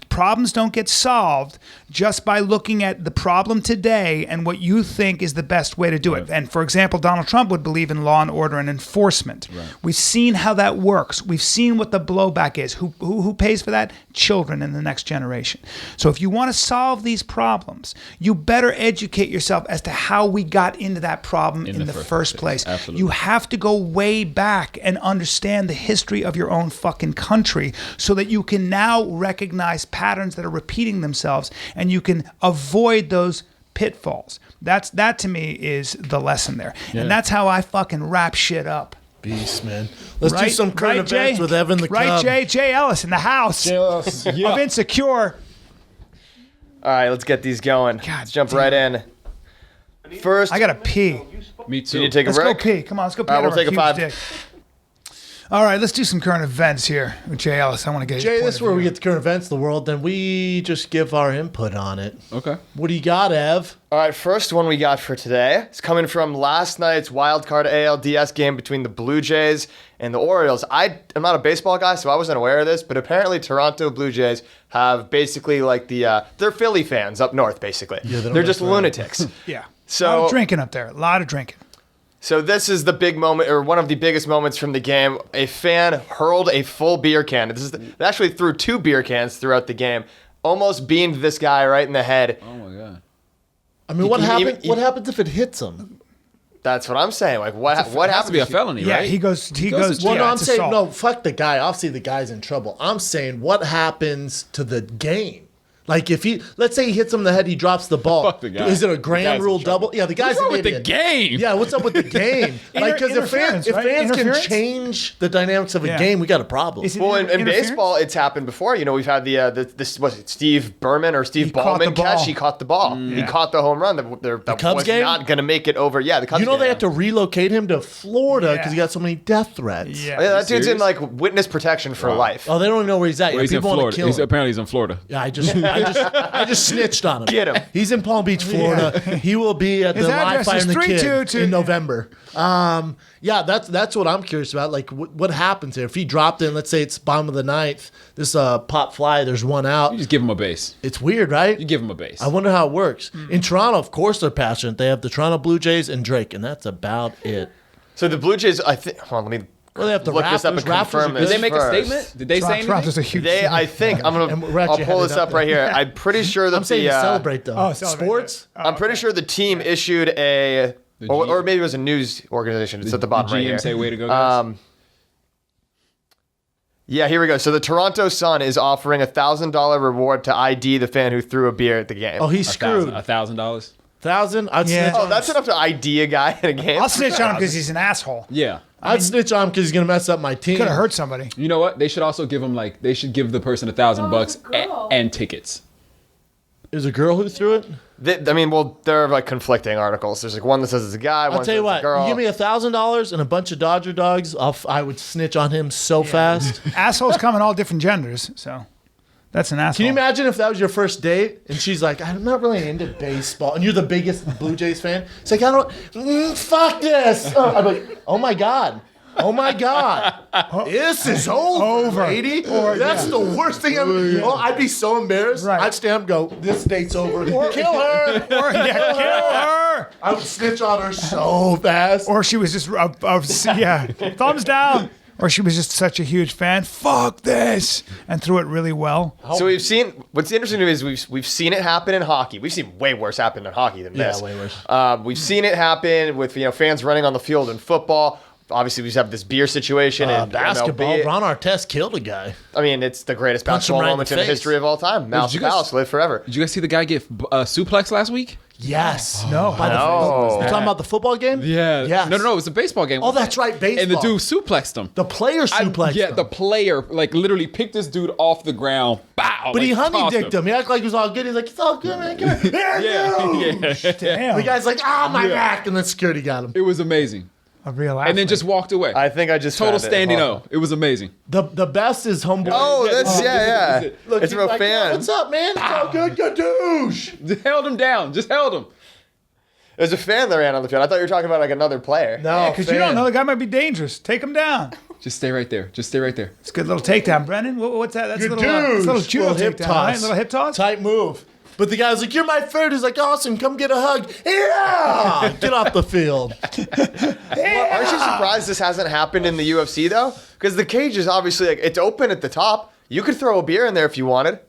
problems don't get solved just by looking at the problem today and what you think is the best way to do it. And for example, Donald Trump would believe in law and order and enforcement. We've seen how that works. We've seen what the blowback is. Who pays for that? Children in the next generation. So if you want to solve these problems, you better educate yourself as to how we got into that problem in the first place. Absolutely. You have to go way back and understand the history of your own fucking country so that you can now recognize patterns that are repeating themselves and you can avoid those pitfalls. That to me is the lesson there. Yeah. And that's how I fucking wrap shit up. Beast, man. Let's do some current Jay? events with Evan the Cub. Jay Ellis in the house Ellis. of Insecure. All right, let's get these going. Let's jump right in. First, I gotta pee. Me too. you need to take a Let's go break. pee. Come on, let's go pee. All right, we'll out of take our a huge 5. dick. All right, let's do some current events here with Jay Ellis. I want to get his Jay, point this of is where we view. get the current events of the world. Then we just give our input on it. Okay. What do you got, Ev? All right, first one we got for today is coming from last night's wildcard ALDS game between the Blue Jays and the Orioles. I'm not a baseball guy, so I wasn't aware of this, but apparently Toronto Blue Jays have basically like they're Philly fans up north, basically. Yeah, they're just lunatics. Yeah. So- a lot of drinking up there. A lot of drinking. So this is the big moment, or one of the biggest moments from the game. A fan hurled a full beer can. They actually threw 2 beer cans throughout the game, almost beamed this guy right in the head. Oh my god. I mean, what can- What happens if it hits him? That's what I'm saying. Like, what It has happens to be a if you- felony, Yeah, right? he goes. Well, no, I'm it's saying assault. no. Fuck the guy. Obviously, the guy's in trouble. I'm saying what happens to the game. Like if let's say he hits him in the head, he drops the ball. Fuck the guy. Is it a The guy's grand in rule trouble. double? Yeah, the guy's What's wrong an with the idiot. game? Yeah, what's up with the game? Like because if fans Interference, right? can Interference? change the dynamics of a Yeah. game, we got a problem. Is it Well, in interference? baseball, it's happened before. You know, we've had this was it Steve Berman or Steve He caught Ballman the ball. catch. He caught the ball. He caught the home run. That Cubs was game? not going to make it over. Yeah, the Cubs You know game. they have to relocate him to Florida because Yeah. he got so many death threats. Yeah. Oh, yeah, that dude's in serious? like witness protection for life. Oh, they don't even know where he's at. Well, he's in People want Florida. to kill him. Apparently he's in Florida. Yeah, I just snitched on him. Get him. He's in Palm Beach, Florida. He will be at His the live address fire is and the kid 322 in November. Yeah, that's what I'm curious about. Like, what happens here if he dropped in? Let's say it's bottom of the ninth. This pop fly. There's one out. You just give him a base. It's weird, right? You give him a base. I wonder how it works. In Toronto, of course, they're passionate. They have the Toronto Blue Jays and Drake, and that's about it. So the Blue Jays, I think. Hold on, let me Well, they have the look this up Raptors. and Raptors confirm are this. Did they make a first. statement? Did they say anything? Toronto's a huge. They, I think I'm And we're gonna. I'll actually pull headed this up up right there. here. I'm pretty sure that I'm saying the to celebrate though. Oh, celebrate. Sports. I'm pretty sure the team issued a, or maybe it was a news organization. It's at the bottom right GM here. say way to go, guys. Yeah, here we go. So the Toronto Sun is offering $1,000 reward to ID the fan who threw a beer at the game. Oh, he's screwed. $1,000. 1,000. I'd Yeah. snitch. Oh, that's enough to ID a guy in a game. I'll snitch on him because he's an asshole. Yeah. I'd snitch on him because he's gonna mess up my team. Could have hurt somebody. You know what? They should also give him they should give the person $1,000 it's a girl. and tickets. There's a girl who threw it. I mean, well, there are like conflicting articles. There's like one that says it's a guy, one I'll that tell says you it's what. a girl. You give me $1,000 and a bunch of Dodger dogs. I would snitch on him so fast. Assholes come in all different genders, so that's an asshole. Can you imagine if that was your first date and she's like, I'm not really into baseball, and you're the biggest Blue Jays fan? It's like, I don't. Fuck this. I'm like, oh my god. Oh my God! This is over, lady. That's the worst thing ever. Oh, I'd be so embarrassed. Right. I'd stand up and go, this date's over. Kill her. Or, yeah, kill her. I would snitch on her so fast. Or she was just, thumbs down. Or she was just such a huge fan. Fuck this, and threw it really well. So we've seen. What's interesting to me is we've seen it happen in hockey. We've seen way worse happen in hockey than this. Yeah, way worse. We've seen it happen with fans running on the field in football. Obviously, we just have this beer situation in Basketball. MLB. Ron Artest killed a guy. I mean, it's the greatest Punched him basketball right in moment the in the face. history of all time. Mouse you guys- Palace live forever. Did you guys see the guy get suplex last week? Yes. No. By the No. You talking about the football game? Yeah. Yes. No, it was a baseball game. Oh, that's right, baseball. And the dude suplexed him. The player suplexed Yeah, him. the player literally picked this dude off the ground. Bow. But he tossed honey-dicked him. He acted like he was all good. He's like, it's all good, man. Come here. Yeah. Damn. The guy's like, my back. And then security got him. It was amazing. A real And then athlete. just walked away. I think I just Total found it. standing Hold on. O. It was amazing. The best is homeboy. Oh, that's yeah. Look, It's he's from a like, fan. "Yeah, what's up, man? It's all good, gadoosh. Just held him down. Just held him. There's a fan that ran on the field. I thought you were talking about like another player. No, because you don't know, the guy might be dangerous. Take him down. Just stay right there. Just stay right there. It's a good little takedown, Brennan. What's that? That's a little, Gadoosh. it's a little judo Little hip takedown, toss. right? Little hip toss. Tight move. But the guy's like, you're my third. He's like, awesome. Come get a hug. Yeah. Get off the field. Well, aren't you surprised this hasn't happened in the UFC though? Because the cage is obviously it's open at the top. You could throw a beer in there if you wanted.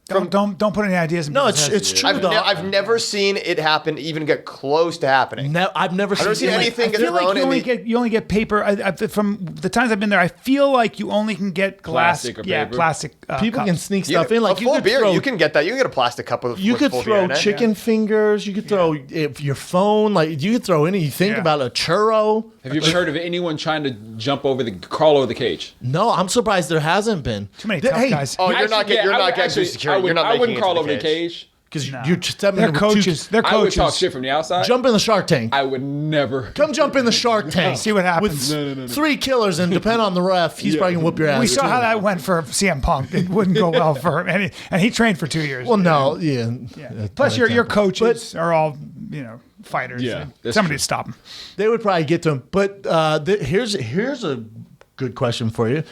Don't put any ideas in No, people's heads. it's true, I've, though. I've never seen it happen, even get close to happening. I've never I've never seen anything I get feel like thrown you in only the. get paper. From the times I've been there, I feel like you only can get glass. Plastic or yeah, paper. plastic. People cups. can sneak Yeah, stuff in. Like a full you could beer, throw, you can get that. You can get a plastic cup with. you with could full beer throw in it. chicken fingers. You could throw your phone. Like you could throw any. You think Yeah. about a churro. Have you ever heard of anyone trying to crawl over the cage? No, I'm surprised there hasn't been. Too many tough guys. Oh, you're not getting. You're not getting actually, too secure. You're not I making wouldn't it crawl to over the cage. Because No. you're stepping They're in with coaches. They're I would coaches. talk shit from the outside. Jump in the Shark Tank. I would never. Come jump in the Shark Tank. See what happens. With 3 killers, and depend on the ref, he's probably gonna whoop your ass. We saw too. how that went for CM Punk. It wouldn't go well for him, and he trained for 2 years. Well, no, yeah. Plus, your example. coaches are all fighters. Yeah, that's Somebody true. to stop them. They would probably get to him. But here's a good question for you.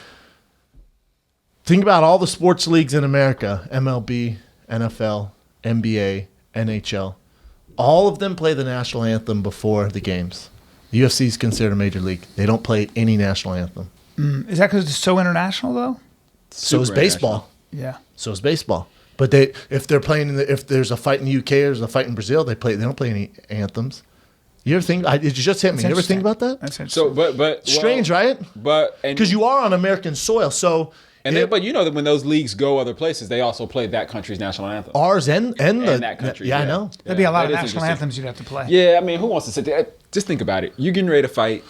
Think about all the sports leagues in America: MLB, NFL, NBA, NHL. All of them play the national anthem before the games. The UFC is considered a major league. They don't play any national anthem. Is that because it's so international, though? So is Super baseball. Yeah. So is baseball. But if they're playing if there's a fight in the UK or there's a fight in Brazil, they don't play any anthems. You ever think? It just hit me. You ever think about that? That's interesting. So, but Strange, right? But Because you are on American soil, so but you know that when those leagues go other places, they also play that country's national anthem. ours and that country. Yeah, I know. There'd be a lot that of is national interesting. anthems you'd have to play. Yeah, I mean, who wants to sit there? Just think about it. You're getting ready to fight.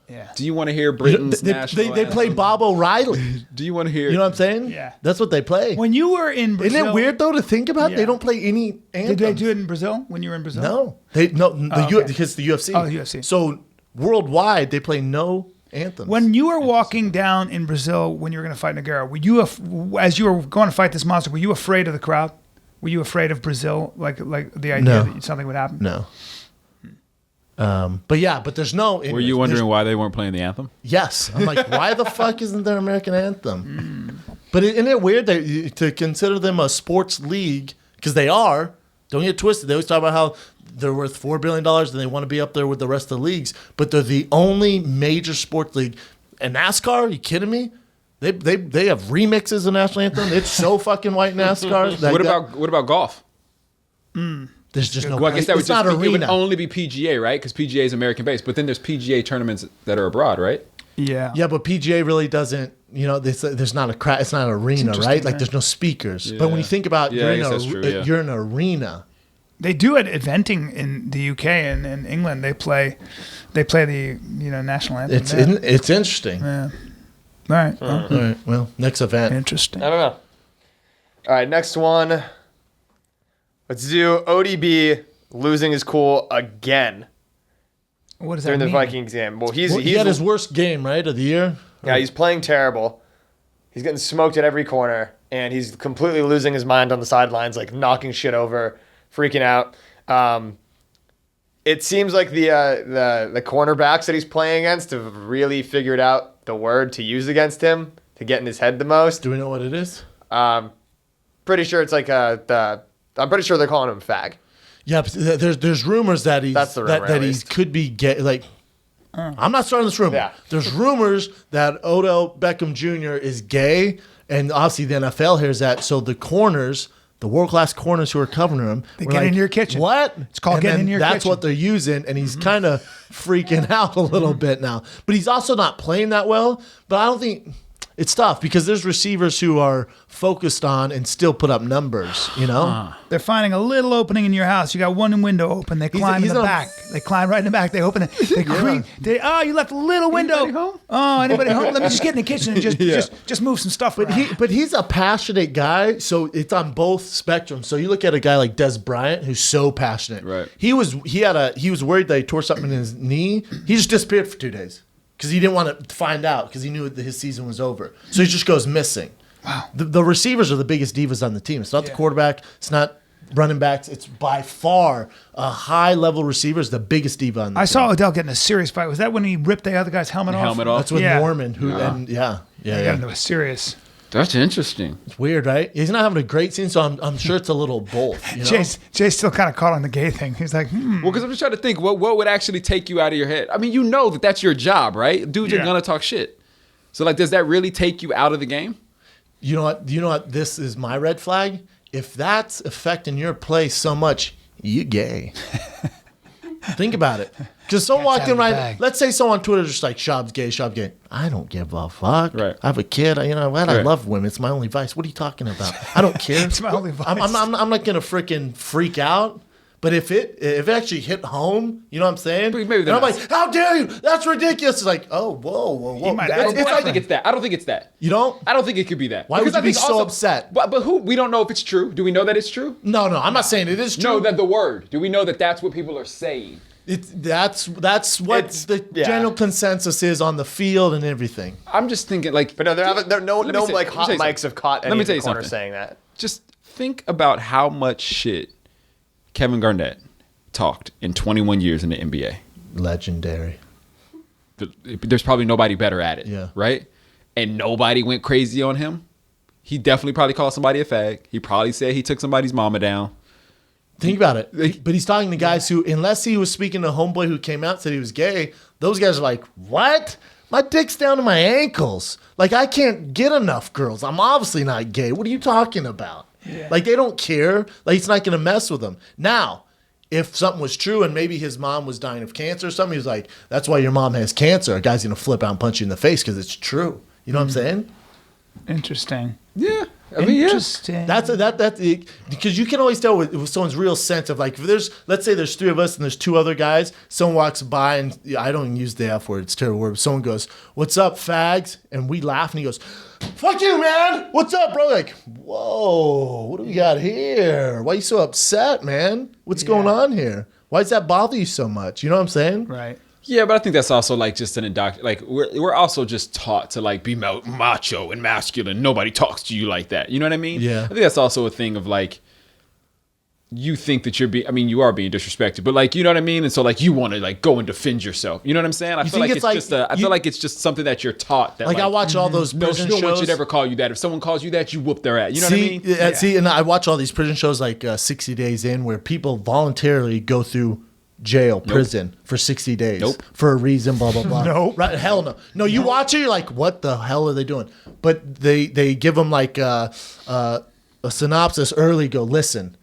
Yeah. Do you want to hear Britain's national They play anthem? Bob O'Reilly. Do you want to hear? You know what I'm saying? Yeah. That's what they play. When you were in Brazil, Isn't it weird though to think about? Yeah. They don't play any anthems. Did they do it in Brazil when you were in Brazil? No, okay. because the UFC. Oh, the UFC. So worldwide, they play no anthems. When you were walking down in Brazil when you were going to fight Nogueira, were you as you were going to fight this monster? Were you afraid of the crowd? Were you afraid of Brazil? Like the idea No. that something would happen? No. But there's no. Were you wondering why they weren't playing the anthem? Yes, I'm like, why the fuck isn't there an American anthem? But isn't it weird that to consider them a sports league because they are? Don't get twisted. They always talk about how they're worth $4 billion and they want to be up there with the rest of the leagues, but they're the only major sports league. And NASCAR, are you kidding me? They have remixes of national anthem. It's so fucking white NASCAR. What about golf? There's just no. Well, I guess that it's not it would arena. only be PGA, right? Because PGA is American based, but then there's PGA tournaments that are abroad, right? Yeah. Yeah, but PGA really doesn't. There's not it's not an arena, right? Like there's no speakers. But when you think about Yeah, I you're guess that's true, yeah. you're in an arena. They do it at eventing in the UK and in England. They play the national anthem. It's interesting. Yeah. All right. Well, All right. Well, next event. interesting. I don't know. All right, next one. Let's do ODB losing his cool again What does that during the mean? Vikings game. Well, he's He had his worst game, right, of the year. yeah, he's playing terrible. He's getting smoked at every corner, and he's completely losing his mind on the sidelines, like knocking shit over, freaking out. It seems like the cornerbacks that he's playing against have really figured out the word to use against him to get in his head the most. Do we know what it is? Pretty sure it's like I'm pretty sure they're calling him fag. Yeah, but there's rumors that he's That's the rumor, that at he least. could be gay. Like, I'm not starting this rumor. Yeah. There's rumors that Odell Beckham Jr. is gay, and obviously the NFL hears that. So the corners, the world class corners who are covering him, They were get like, into your kitchen. What? It's called And getting then into your that's kitchen. what they're using, and he's kind of freaking out a little bit now. But he's also not playing that well. But I don't think. It's tough because there's receivers who are focused on and still put up numbers, They're finding a little opening in your house. You got one window open. They climb in he's the on- back. They climb right in the back. They open it. They creep. You left a little window. Anybody home? Oh, anybody home? Let me just get in the kitchen and just move some stuff around. But he's a passionate guy, so it's on both spectrums. So you look at a guy like Des Bryant, who's so passionate. Right. He was worried that he tore something in his knee. He just disappeared for 2 days because he didn't want to find out because he knew that his season was over. So he just goes missing. Wow. The receivers are the biggest divas on the team. It's not the quarterback. It's not running backs. It's by far a high level receiver is the biggest diva on the team. I saw Odell get in a serious fight. Was that when he ripped the other guy's helmet off? Helmet off. That's with Yeah. Norman, who and He got into a serious. That's interesting. it's weird, right? He's not having a great scene, so I'm sure it's a little both. Jay's still kind of caught on the gay thing. He's like, Well, because I'm just trying to think, what would actually take you out of your head? I mean, you know that that's your job, right? Dudes are Yeah. gonna talk shit. So, like, does that really take you out of the game? You know what? You know what? This is my red flag. If that's affecting your play so much, you gay. Think about it. Because someone walked out in of the right. bag. Let's say someone on Twitter is just like, Shab's gay, Shab's gay. I don't give a fuck. Right. I have a kid. You know what? I Right. love women. It's my only vice. What are you talking about? I don't care. It's my only vice. I'm not going to freaking freak out. But if it actually hit home, you know what I'm saying? Maybe and I'm like, how dare you? That's ridiculous. It's like, oh, whoa. might I don't think it's that. I don't think it's that. You don't? I don't think it could be that. Why would Because you I be think so upset? But who? We don't know if it's true. Do we know that it's true? No, I'm not saying it is true. No, that the word. Do we know that that's what people are saying? That's what the yeah. general consensus is on the field and everything. I'm just thinking like. But no, no Let me say- like let me hot tell you mics have caught any Let me of tell the you corner something. saying that. Just think about how much shit Kevin Garnett talked in 21 years in the NBA. Legendary. There's probably nobody better at it. Yeah. Right? And nobody went crazy on him. He definitely probably called somebody a fag. He probably said he took somebody's mama down. Think about it. But he's talking to guys who, unless he was speaking to a homeboy who came out and said he was gay, those guys are like, what? My dick's down to my ankles. Like, I can't get enough girls. I'm obviously not gay. What are you talking about? Yeah. Like, they don't care. Like, he's not going to mess with them. Now, if something was true and maybe his mom was dying of cancer or something, he was like, that's why your mom has cancer. A guy's going to flip out and punch you in the face because it's true. You know what I'm saying? Interesting. Yeah. I mean, yeah. Interesting. That's because you can always tell with someone's real sense of like, if let's say there's 3 of us and there's 2 other guys, someone walks by and I don't even use the F word, it's a terrible word, but someone goes, what's up, fags? And we laugh and he goes, fuck you, man. What's up, bro? Like, whoa, what do we got here? Why are you so upset, man? What's going on here? Why does that bother you so much? You know what I'm saying? Right. Yeah, but I think that's also like just an like we're also just taught to like be macho and masculine. Nobody talks to you like that. You know what I mean? Yeah. I think that's also a thing of like you think that you are being disrespected, but like, you know what I mean? And so like you want to like go and defend yourself. You know what I'm saying? I feel like I feel like it's just something that you're taught that Like I watch all those prison no one shows. should ever call you that. If someone calls you that, you whoop their ass. You know what I mean? See, and I watch all these prison shows like 60 Days In where people voluntarily go through prison for 60 days for a reason, blah, blah, blah. Nope. Right, hell no. No, you watch it, you're like, what the hell are they doing? But they give them like a synopsis early, go, listen,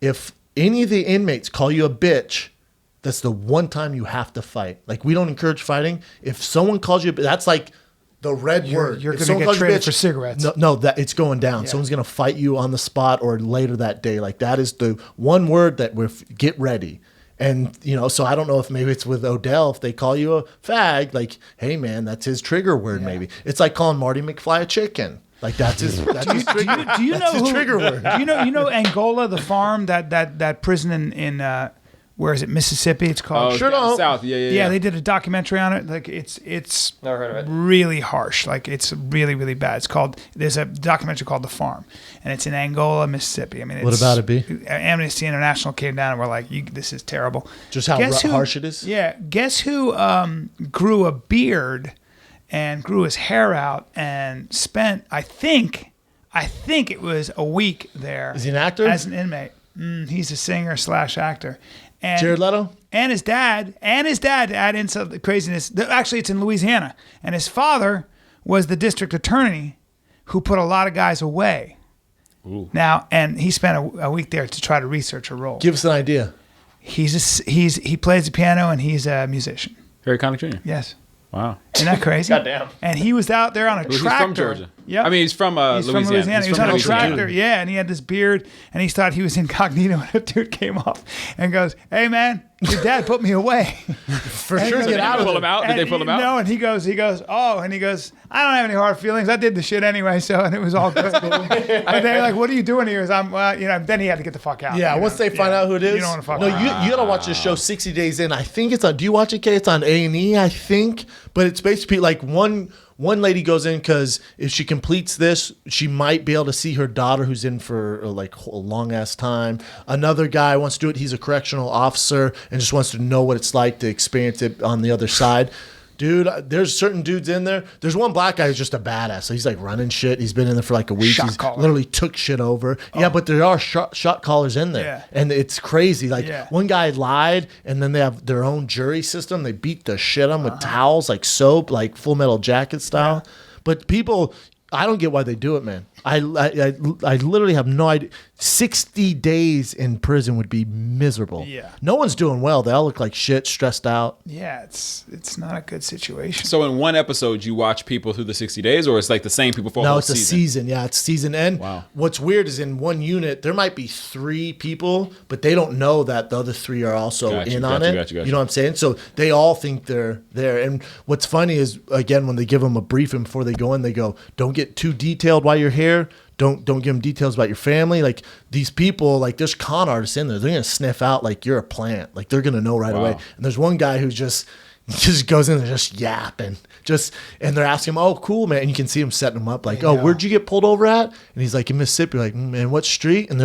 if any of the inmates call you a bitch, that's the one time you have to fight. Like, we don't encourage fighting. If someone calls you a bitch, that's like the red word. You're If going someone to get calls you a traded bitch, for cigarettes. No, that it's going down. Yeah. Someone's going to fight you on the spot or later that day. Like, that is the one word that we're get ready. And, you know, so I don't know if maybe it's with Odell, if they call you a fag, like, hey, man, that's his trigger word maybe. It's like calling Marty McFly a chicken. Like, that's his trigger. Do you know his trigger word. Do you know Angola, the farm, that prison in where is it, Mississippi? It's called. Oh, Sure down don't. south. Yeah. They did a documentary on it. Like it's Never heard of it. really harsh. Like it's really, really bad. It's called. There's a documentary called The Farm, and it's in Angola, Mississippi. I mean, What about it, B? Amnesty International came down and were like, this is terrible. Just how harsh it is? Yeah. Guess who grew a beard and grew his hair out and spent, I think it was a week there. Is he an actor? As an inmate. He's a singer / actor. And Jared Leto? And his dad, to add into the craziness. Actually, it's in Louisiana. And his father was the district attorney who put a lot of guys away. Ooh. Now, and he spent a week there to try to research a role. Give us an idea. He plays the piano and he's a musician. Harry Connick Jr. Yes. Wow. Isn't that crazy? Goddamn. And he was out there on a He's tractor. from Georgia. Yep. I mean, he's from Louisiana. He's from Louisiana. He was on a Louisiana. tractor, yeah, and he had this beard, and he thought he was incognito, and a dude came up and goes, "Hey, man, your dad put me away." For And sure, he get goes, out of pull there. him out? Did they pull him out? No, and he goes, oh, and he goes, I don't have any hard feelings. I did the shit anyway, so, and it was all good. But they're like, what are you doing here? Then he had to get the fuck out. Yeah, once they find out who it is. You don't want to fuck No, around. you gotta watch this show 60 Days In. I think it's on. Do you watch it, Kay? It's on A&E, I think. But it's basically like one lady goes in because if she completes this, she might be able to see her daughter who's in for like a long ass time. Another guy wants to do it. He's a correctional officer and just wants to know what it's like to experience it on the other side. Dude, there's certain dudes in there. There's one black guy who's just a badass. So he's like running shit. He's been in there for like a week. Shot He's caller. literally took shit over. Yeah, but there are shot callers in there. Yeah. And it's crazy. Like Yeah. one guy lied and then they have their own jury system. They beat the shit on with towels, like soap, like Full Metal Jacket style. But people, I don't get why they do it, man. I literally have no idea. 60 days in prison would be miserable. Yeah. No one's doing well. They all look like shit, stressed out. Yeah, it's not a good situation. So in one episode, you watch people through the 60 days, or it's like the same people for a No, whole it's season? a season. Yeah, it's season end. Wow. What's weird is in one unit, there might be 3 people, but they don't know that the other 3 are also Gotcha, in on gotcha, it. gotcha, gotcha. You know what I'm saying? So they all think they're there. And what's funny is, again, when they give them a briefing before they go in, they go, don't get too detailed while you're here. Don't give them details about your family. Like, these people, like, there's con artists in there. They're going to sniff out, like, you're a plant. Like, they're going to know right Wow. away. And there's one guy who just goes in there just yapping. And they're asking him, oh, cool, man. And you can see him setting him up, like, oh, where'd you get pulled over at? And he's like, in Mississippi. Like, man, what street? And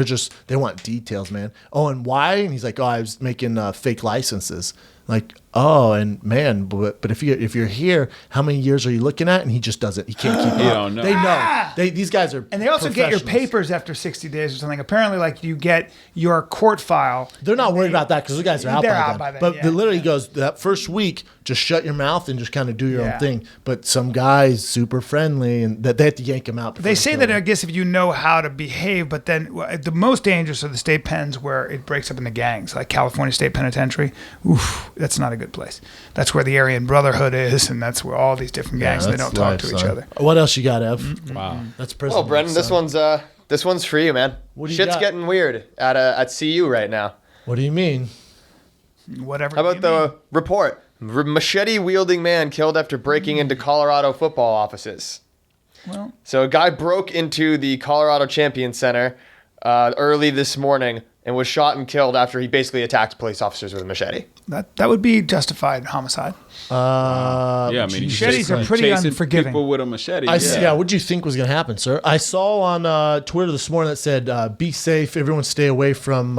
they want details, man. Oh, and why? And he's like, oh, I was making fake licenses. Like, oh, and man, but if you're here, how many years are you looking at? And he just doesn't. He can't keep up. don't know. They know. These guys are. And they also get your professionals. papers after 60 days or something. Apparently, like, you get your court file. They're not worried about that because those guys are out They're by out then. by then, But yeah, they literally yeah. goes, that first week, just shut your mouth and just kind of do your Yeah. own thing. But some guys super friendly, and that they have to yank him out. before They say kill that, him. I guess, if you know how to behave, but then the most dangerous are the state pens where it breaks up into gangs, like California State Penitentiary. Oof, that's not a good place. That's where the Aryan Brotherhood is, and that's where all these different gangs, they that's don't talk life, to each son. other. What else you got, Ev? Wow. That's prison. Well, Brendan, life, son. this one's for you, man. What do you Shit's got? getting weird at CU right now. What do you mean? Whatever. How you about the mean. report? Machete-wielding man killed after breaking into Colorado football offices. Well, So a guy broke into the Colorado Champion Center early this morning and was shot and killed after he basically attacked police officers with a machete. that would be justified homicide. Yeah, I mean, he's Machetes are pretty chasing unforgiving. people with a machete. Yeah, what do you think was going to happen, sir? I saw on Twitter this morning that said, be safe, everyone stay away from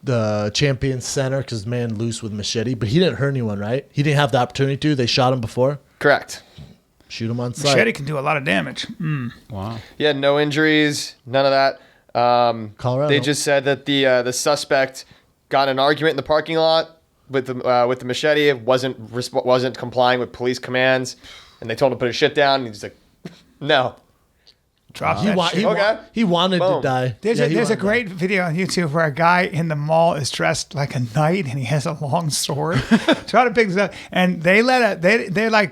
the Champions Center because man loose with machete. But he didn't hurt anyone, right? He didn't have the opportunity to. They shot him before. Correct. Shoot him on sight. Machete can do a lot of damage. Wow. Yeah, no injuries, none of that. Colorado. They just said that the suspect got in an argument in the parking lot with the machete. It wasn't complying with police commands, and they told him to put his shit down. And he's like, no. Drop He, that wa- shit. he, Okay. wa- he wanted to Boom. die. There's Yeah, a he there's a wanted to great video on YouTube where a guy in the mall is dressed like a knight and he has a long sword. Try to pick this up, and they like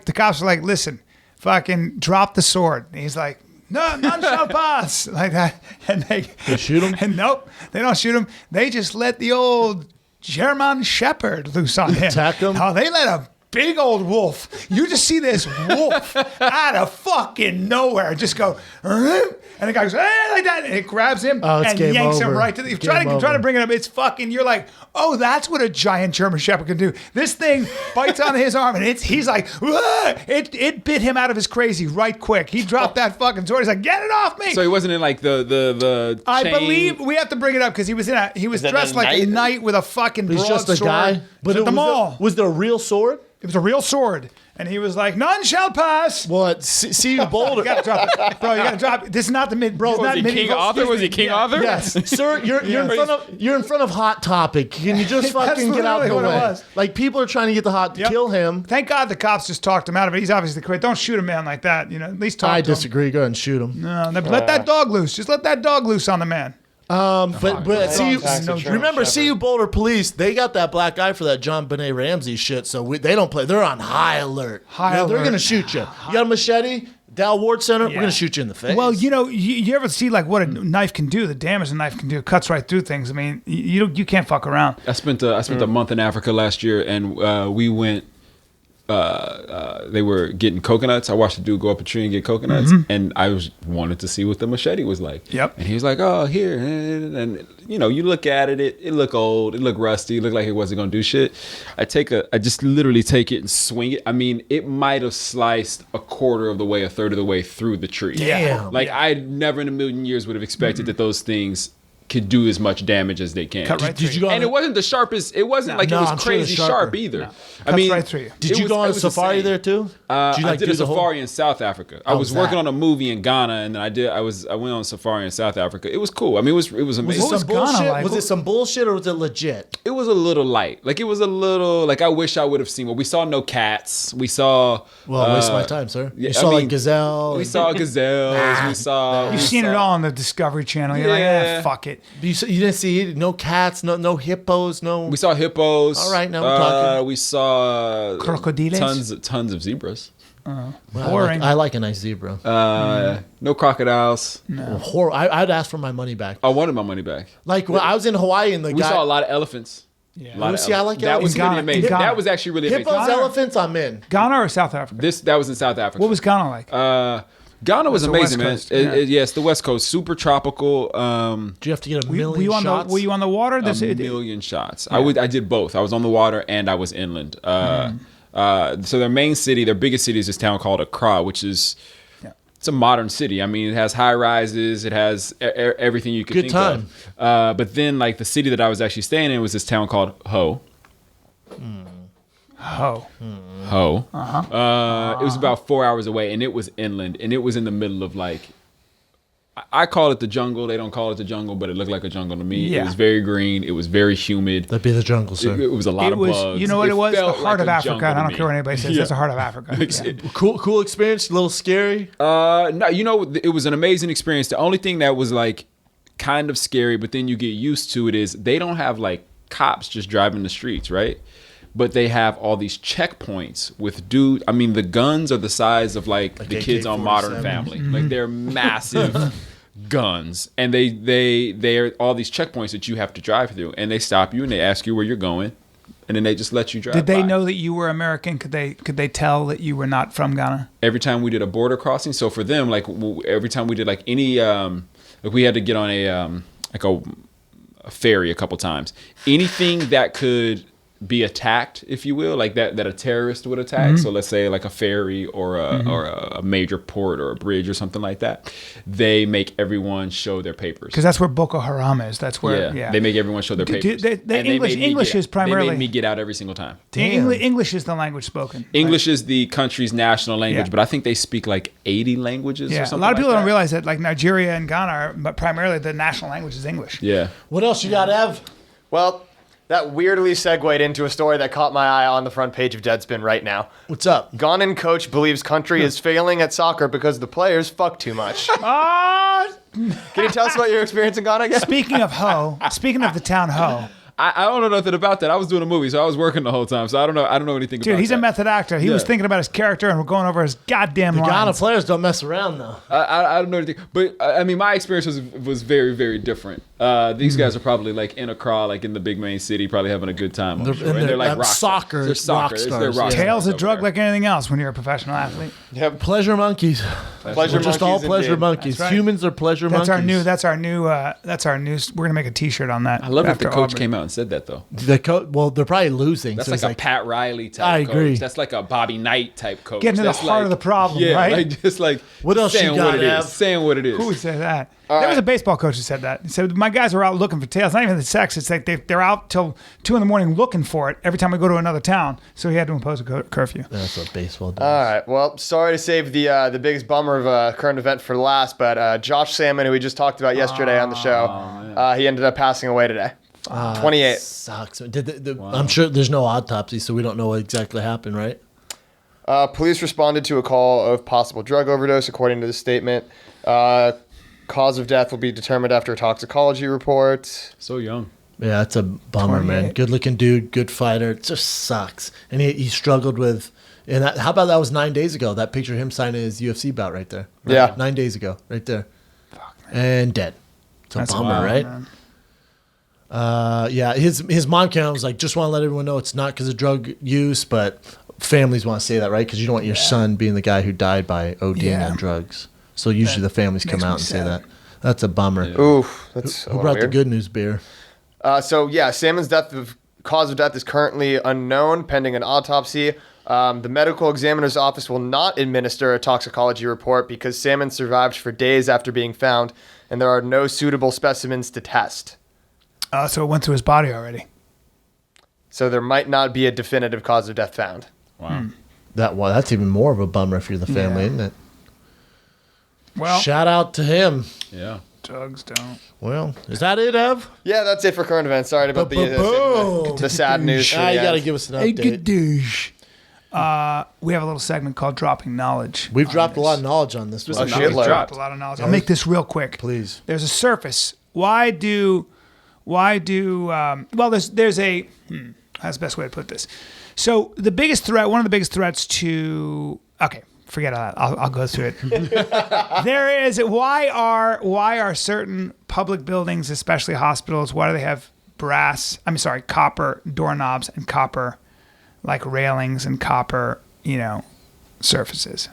the cops are like, listen, fucking drop the sword. And he's like, no, none shall pass, like that, and they shoot him? And nope, they don't shoot him. They just let the old German Shepherd loose on him. Attack him? Oh, they let a big old wolf. You just see this wolf out of fucking nowhere just go, and the guy goes, hey, like that, and it grabs him Oh, it's and game yanks him over. right to the. It's Try game to over. bring it up. It's fucking. You're like, oh, that's what a giant German Shepherd can do. This thing bites on his arm, and he's like, "Wah!" It bit him out of his crazy right quick. He dropped that fucking sword. He's like, get it off me. So he wasn't in like the I chain- believe we have to bring it up because he was Is that dressed a like a knight? knight with a fucking He's broad just a sword. guy. But at the mall, was there a real sword? it was a real sword, and he was like, none shall pass. What? See you Boulder. You gotta drop it, bro. You gotta drop it. This is not the mid, bro. Was he King Arthur? Was he King Arthur? Yes. Sir, you're in front of Hot Topic. Can you just fucking get out of the literally what it way? was. Like, people are trying to get the Hot to Yep. kill him. Thank God the cops just talked him out of it. He's obviously correct. Don't shoot a man like that. You know, at least talk I to him. disagree. Go ahead and shoot him. No, let that dog loose. Just let that dog loose on the man. But see you. Tax insurance, Remember, Shepherd. see you Boulder Police. They got that black eye for that John Benet Ramsey shit. So they don't play. They're on high alert. High They're alert. gonna shoot you. You got a machete? Dow Ward Center. We're Yeah. gonna shoot you in the face. Well, you know, you ever see like what a knife can do? The damage a knife can do. It cuts right through things. I mean, you can't fuck around. I spent a month in Africa last year, and we went. They were getting coconuts. I watched a dude go up a tree and get coconuts, and I wanted to see what the machete was like. Yep. And he was like, "Oh, here," and you know, you look at it, it looked old, it looked rusty, it looked like it wasn't gonna do shit. I just literally take it and swing it. I mean, it might have sliced a third of the way through the tree. Damn. Like I never in a million years would have expected that those things could do as much damage as they can. Cut right Did you go? And it wasn't the sharpest. It wasn't like No, it was I'm sure crazy it's sharp sharper. either. No. I Cuts mean, right through you. Did you go on it was safari insane. there too? Did you I did a do the whole- safari in South Africa. I How was was working that? on a movie in Ghana, and then I went on safari in South Africa. It was cool. I mean, it was amazing. What was Some Ghana bullshit? like? Was it some bullshit or was it legit? It was a little light. Like it was a little like I wish I would have seen. Well, we saw no cats. We saw. Well, waste my time, sir. yeah, You saw I mean, like gazelle. We and- saw gazelles. We saw. You've seen it all on the Discovery Channel. You're like, Yeah. fuck it. You didn't see no cats, no hippos, no. We saw hippos. All right, now we're talking. We saw Crocodiles? tons of zebras. Well, Boring. I like a nice zebra. No crocodiles. I'd ask for my money back. I wanted my money back. Like when I was in Hawaii and the We guy. saw a lot of elephants. Yeah. A lot of See, I like that was elephants. really In amazing. Ghana. That was actually really hippos, amazing. elephants, I'm in. Ghana or South Africa? That was in South Africa. What was Ghana like? Ghana was That's the amazing, West man. Coast, yeah. Yes, the West Coast, super tropical. Do you have to get a were million you on shots? were you on the water? A This- million shots. I did both. I was on the water and I was inland. So their main city, their biggest city is this town called Accra, which is it's a modern city. I mean, it has high rises, it has everything you could Good think time. of. But then, like the city that I was actually staying in was this town called Ho. Oh. Ho. It was about 4 hours away, and it was inland, and it was in the middle of like. I call it the jungle. They don't call it the jungle, but it looked like a jungle to me. Yeah. It was very green. It was very humid. That'd be the jungle, sir. It was a lot It of was, bugs. you know what it was? The felt heart like of a Africa. jungle And I to don't me. care what anybody says. Yeah. That's the heart of Africa. Yeah. Cool experience, a little scary. No, you know, it was an amazing experience. The only thing that was like kind of scary, but then you get used to it, is they don't have like cops just driving the streets, right? But they have all these checkpoints with I mean, the guns are the size of like the kids on Modern AK-47. Family. Like they're massive guns, and they're all these checkpoints that you have to drive through, and they stop you and they ask you where you're going, and then they just let you drive. Did they by. know that you were American? Could they tell that you were not from Ghana? Every time we did a border crossing, so for them, like every time we did like any like we had to get on a ferry a couple times, anything that could be attacked, if you will, like that a terrorist would attack. So let's say like a ferry or a major port or a bridge or something like that, they make everyone show their papers. Because that's where Boko Haram is. That's where. Yeah. They make everyone show their Do- papers. the And they English- made me English get is out. primarily- They made me get out every single time. English is the language spoken. English is the country's national language, Yeah. but I think they speak like 80 languages Yeah. or A something lot of people like don't that. realize that, like Nigeria and Ghana are, but primarily the national language is English. Yeah. What else you got, Ev? Well, that weirdly segued into a story that caught my eye on the front page of Deadspin right now. What's up? Ghanan coach believes country is failing at soccer because the players fuck too much. Ah! Can you tell us about your experience in Ghana again? Speaking of speaking of the town Ho, I don't know nothing about that. I was doing a movie, so I was working the whole time. So I don't know anything about dude, he's that. a method actor. He was Yeah. thinking about his character, and we're going over his goddamn The Ghana lines. players don't mess around though. I don't know anything, but I mean, my experience was very, very different. These guys are probably like in Accra, like in the big main city, probably having a good time. I'm They're- sure. and And they're like they're, rock soccer- They're soccer. rock It's stars, their rock yeah. Tail's a stars drug over like anything else when you're a professional athlete. Yep. Pleasure monkeys. Pleasure We're just all monkeys pleasure indeed. monkeys. That's right. Humans are pleasure That's monkeys. That's our new. We're gonna make a T-shirt on that. there. I love that after the coach Auburn. came out and said that though. Well, they're probably losing. That's so like it's a Pat Riley type. I coach. agree. That's like a Bobby Knight type coach. Getting to the That's heart of the problem, yeah, right? Like just like What else you saying got, what it Ev? is, saying what it is. Who would say that? There was a baseball coach who said that. He said, my guys are out looking for tails. Not even the sex. It's like they're out till 2 a.m. looking for it every time we go to another town. So he had to impose a curfew. That's what baseball does. All right. Well, sorry to save the biggest bummer of a current event for last, but Josh Sammon, who we just talked about yesterday on the show, he ended up passing away today. 28. Sucks. I'm sure there's no autopsy, so we don't know what exactly happened, right? Police responded to a call of possible drug overdose, according to the statement. Cause of death will be determined after a toxicology report. So young. Yeah, that's a bummer, man. 28. Good looking dude, good fighter. It just sucks. And he struggled with. And how about that was 9 days ago? That picture of him signing his UFC bout right there. Yeah. 9 days ago, right there. And dead. It's a That's bummer, wild, right? man. Yeah, his mom came out and was like, just want to let everyone know it's not because of drug use, but families want to say that, right? Because you don't want your son being the guy who died by ODing Yeah. on drugs. So usually the families come makes me out and say sad. that. That's a bummer. Oof. That's Who brought the weird. good news beer? So yeah, Salmon's cause of death is currently unknown, pending an autopsy. The medical examiner's office will not administer a toxicology report because Sammon survived for days after being found, and there are no suitable specimens to test. So it went through his body already. So there might not be a definitive cause of death found. Wow. That's even more of a bummer if you're the family, isn't it? Well, Shout out to him. Yeah. drugs don't. Well, is that it, Ev? Yeah, that's it for current events. Sorry about the sad news. For Ah, the you got to end. give us an Hey, update. good douche. We have a little segment called Dropping Knowledge. We've on dropped a this. lot of knowledge on this Oh, one. shit, We've shitload. dropped a lot of knowledge. I'll make this real quick. Please. There's a surface. Well, there's a, how's the best way to put this? So one of the biggest threats to, okay, forget all that. I'll go through it. There is, why are certain public buildings, especially hospitals, why do they have copper doorknobs and copper, like railings and copper, surfaces?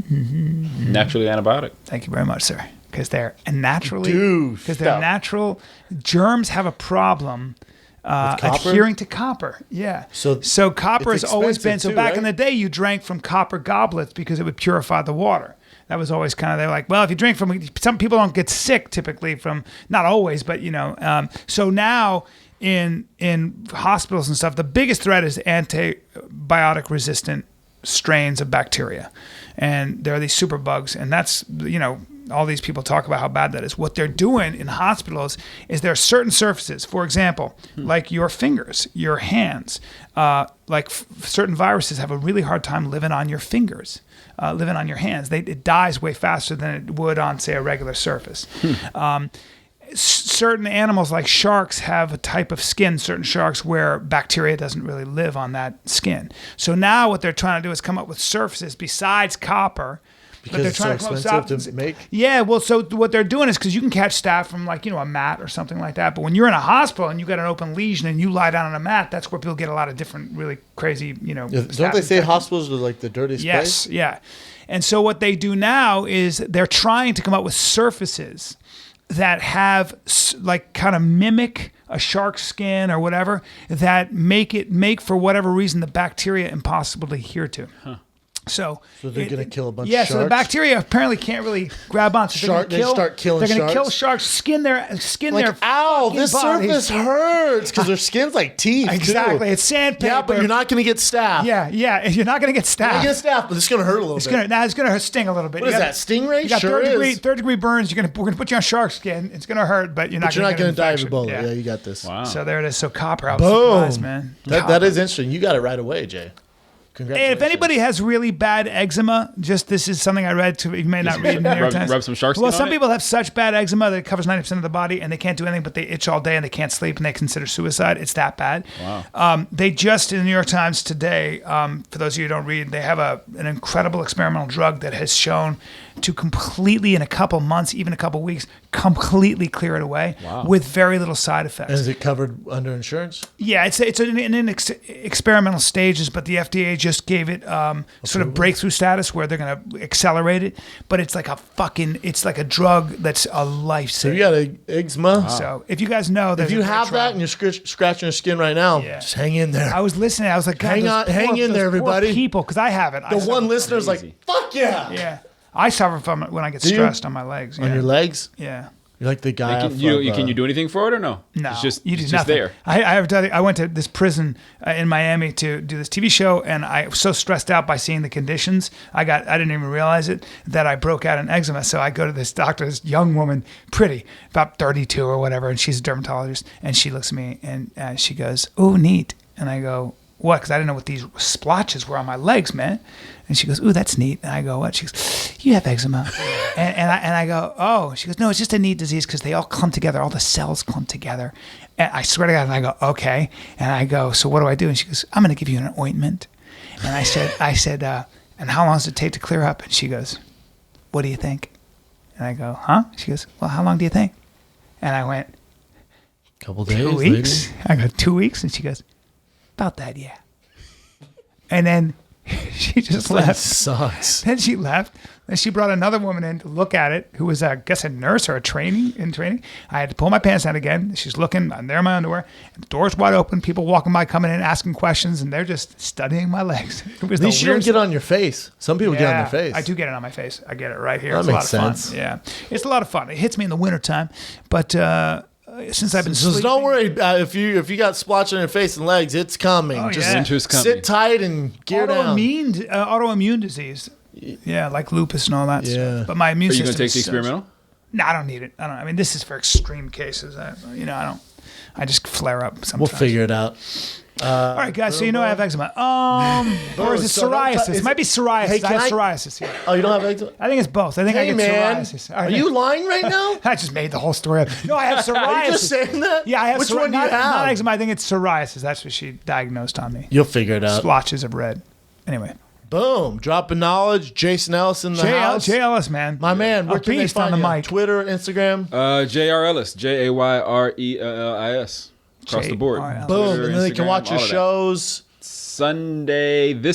Naturally antibiotic. Thank you very much, sir. Because they're naturally, Dude, because they're stop. natural. Germs have a problem copper? adhering to copper. Yeah. So copper has it's always been. expensive So too, back in right? the day, you drank from copper goblets because it would purify the water. That was always kind of, they're like, well, if you drink from, some people don't get sick typically from, not always, but so now in hospitals and stuff, the biggest threat is antibiotic resistant strains of bacteria. And there are these super bugs, and that's, all these people talk about how bad that is. What they're doing in hospitals is there are certain surfaces, for example, like your fingers, your hands, certain viruses have a really hard time living on your fingers, living on your hands. It dies way faster than it would on, say, a regular surface. Certain animals like sharks have a type of skin, certain sharks, where bacteria doesn't really live on that skin. So now what they're trying to do is come up with surfaces besides copper. Because it's so expensive to make? Yeah, well, so what they're doing is, because you can catch staph from a mat or something like that, but when you're in a hospital and you got an open lesion and you lie down on a mat, that's where people get a lot of different really crazy, Don't staph they say infections. hospitals are like the dirtiest Yes, place? yeah. And so what they do now is they're trying to come up with surfaces that have kind of mimic a shark's skin or whatever, that make for whatever reason the bacteria impossible to adhere to. So they're going to kill a bunch of yeah, so the sharks? bacteria apparently can't really grab on. So They start killing They're going to kill sharks? sharks, skin their Ow, fucking this bodies. surface hurts because their skin's like teeth. Exactly, too. it's sandpaper. Yeah, but you're not going to get staph. Yeah, you're not going to get You're staph. going to get staph, but it's going to hurt a little bit. It's gonna sting a little bit. What is that, stingray? You got Sure third is. degree burns. We're gonna put you on shark skin. It's gonna hurt, but you're not But you're not going going to to die of Ebola. Yeah, you got this. Wow. So there it is. So copper. I was Boom. surprised, man. That Copper. is interesting. You got it right away, Jay. Hey, Congratulations. if anybody has really bad eczema, this is something I read too. You may not read in the New York Times. Rub some shark skin Well, on some it? people have such bad eczema that it covers 90% of the body, and they can't do anything, but they itch all day and they can't sleep, and they consider suicide. It's that bad. Wow. They just in the New York Times today, for those of you who don't read, they have an incredible experimental drug that has shown to completely, in a couple months, even a couple weeks, completely clear it away with very little side effects. And is it covered under insurance? Yeah, it's in experimental stages, but the FDA just gave it sort of breakthrough status where they're going to accelerate it. But it's like a drug that's a lifesaver. So you got eczema. So if you guys know, If you have that and you're scratching your skin right now, Yeah. just hang in there. I was listening. I was like, God, Hang in there, everybody. People, because I have it. The one listener's like, fuck yeah. Yeah, I suffer from it when I get Do you? stressed on my legs. On yeah. your legs? Yeah. You're like the guy. Can you do anything for it or no? No, It's just, you do it's nothing. just there. I went to this prison in Miami to do this TV show, and I was so stressed out by seeing the conditions. I didn't even realize it, that I broke out in eczema. So I go to this doctor, this young woman, pretty, about 32 or whatever, and she's a dermatologist, and she looks at me and she goes, "Oh, neat," and I go, "What?" Because I didn't know what these splotches were on my legs, man. And she goes, "Ooh, that's neat." And I go, "What?" She goes, "You have eczema." and I go, "Oh." She goes, "No, it's just a neat disease because they all clump together. All the cells clump together." And I swear to God, and I go, "Okay." And I go, "So what do I do?" And she goes, "I'm going to give you an ointment." And I said, "And how long does it take to clear up?" And she goes, "What do you think?" And I go, "Huh?" She goes, "Well, how long do you think?" And I went, Couple days. 2 weeks. I go, 2 weeks? And she goes, "About that, yeah." And then She just That left. sucks. Then she left. Then she brought another woman in to look at it, who was, I guess, a nurse or a training. I had to pull my pants down again. She's looking. I'm there in my underwear. And the door's wide open. People walking by, coming in, asking questions, and they're just studying my legs. It was At least you don't get on your face. Some people get on their face. I do get it on my face. I get it right here. That It's makes a lot of sense. fun. Yeah. It's a lot of fun. It hits me in the wintertime. But since I've been So sleeping. don't worry if you got splotch on your face and legs, it's coming. Oh, Just yeah. Winter's coming. sit tight and gear down. Autoimmune disease. Yeah, like lupus and all that Yeah. stuff. But my immune Are you system. gonna take the is so- experimental? No, I don't need it. I mean, this is for extreme cases. I don't. I just flare up sometimes. We'll figure it out. All right, guys. So you know I have eczema. Or is it So don't psoriasis? t- It might be psoriasis. Hey, I can have I- psoriasis. Yeah. Oh, you don't have eczema? I think it's both. I think I Hey, get man. psoriasis. Are you lying right now? I just made the whole story up. No, I have psoriasis. Are you just saying that? Yeah, I have Which one do you not have? eczema. I think it's psoriasis. That's what she diagnosed on me. You'll figure it out. Splotches of red. Anyway. Boom. Dropping knowledge. Jason Ellis in the house. Jay Ellis, man. My man. Where A can they beast find on the you? mic. Twitter, Instagram. JR Ellis, JAYRELLIS, across the board. JRLis. Boom. Twitter, And then they can Instagram, watch your all of that. shows. This Sunday On the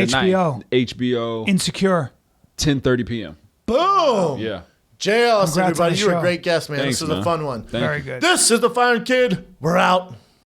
HBO. 9th, HBO, Insecure. 10:30 p.m. Boom. Yeah. Jay Ellis, Congrats on everybody. the You were a show. great guest, man. Thanks, This was a man. fun one. Thank Very you. good. This is the Fire Kid. We're out.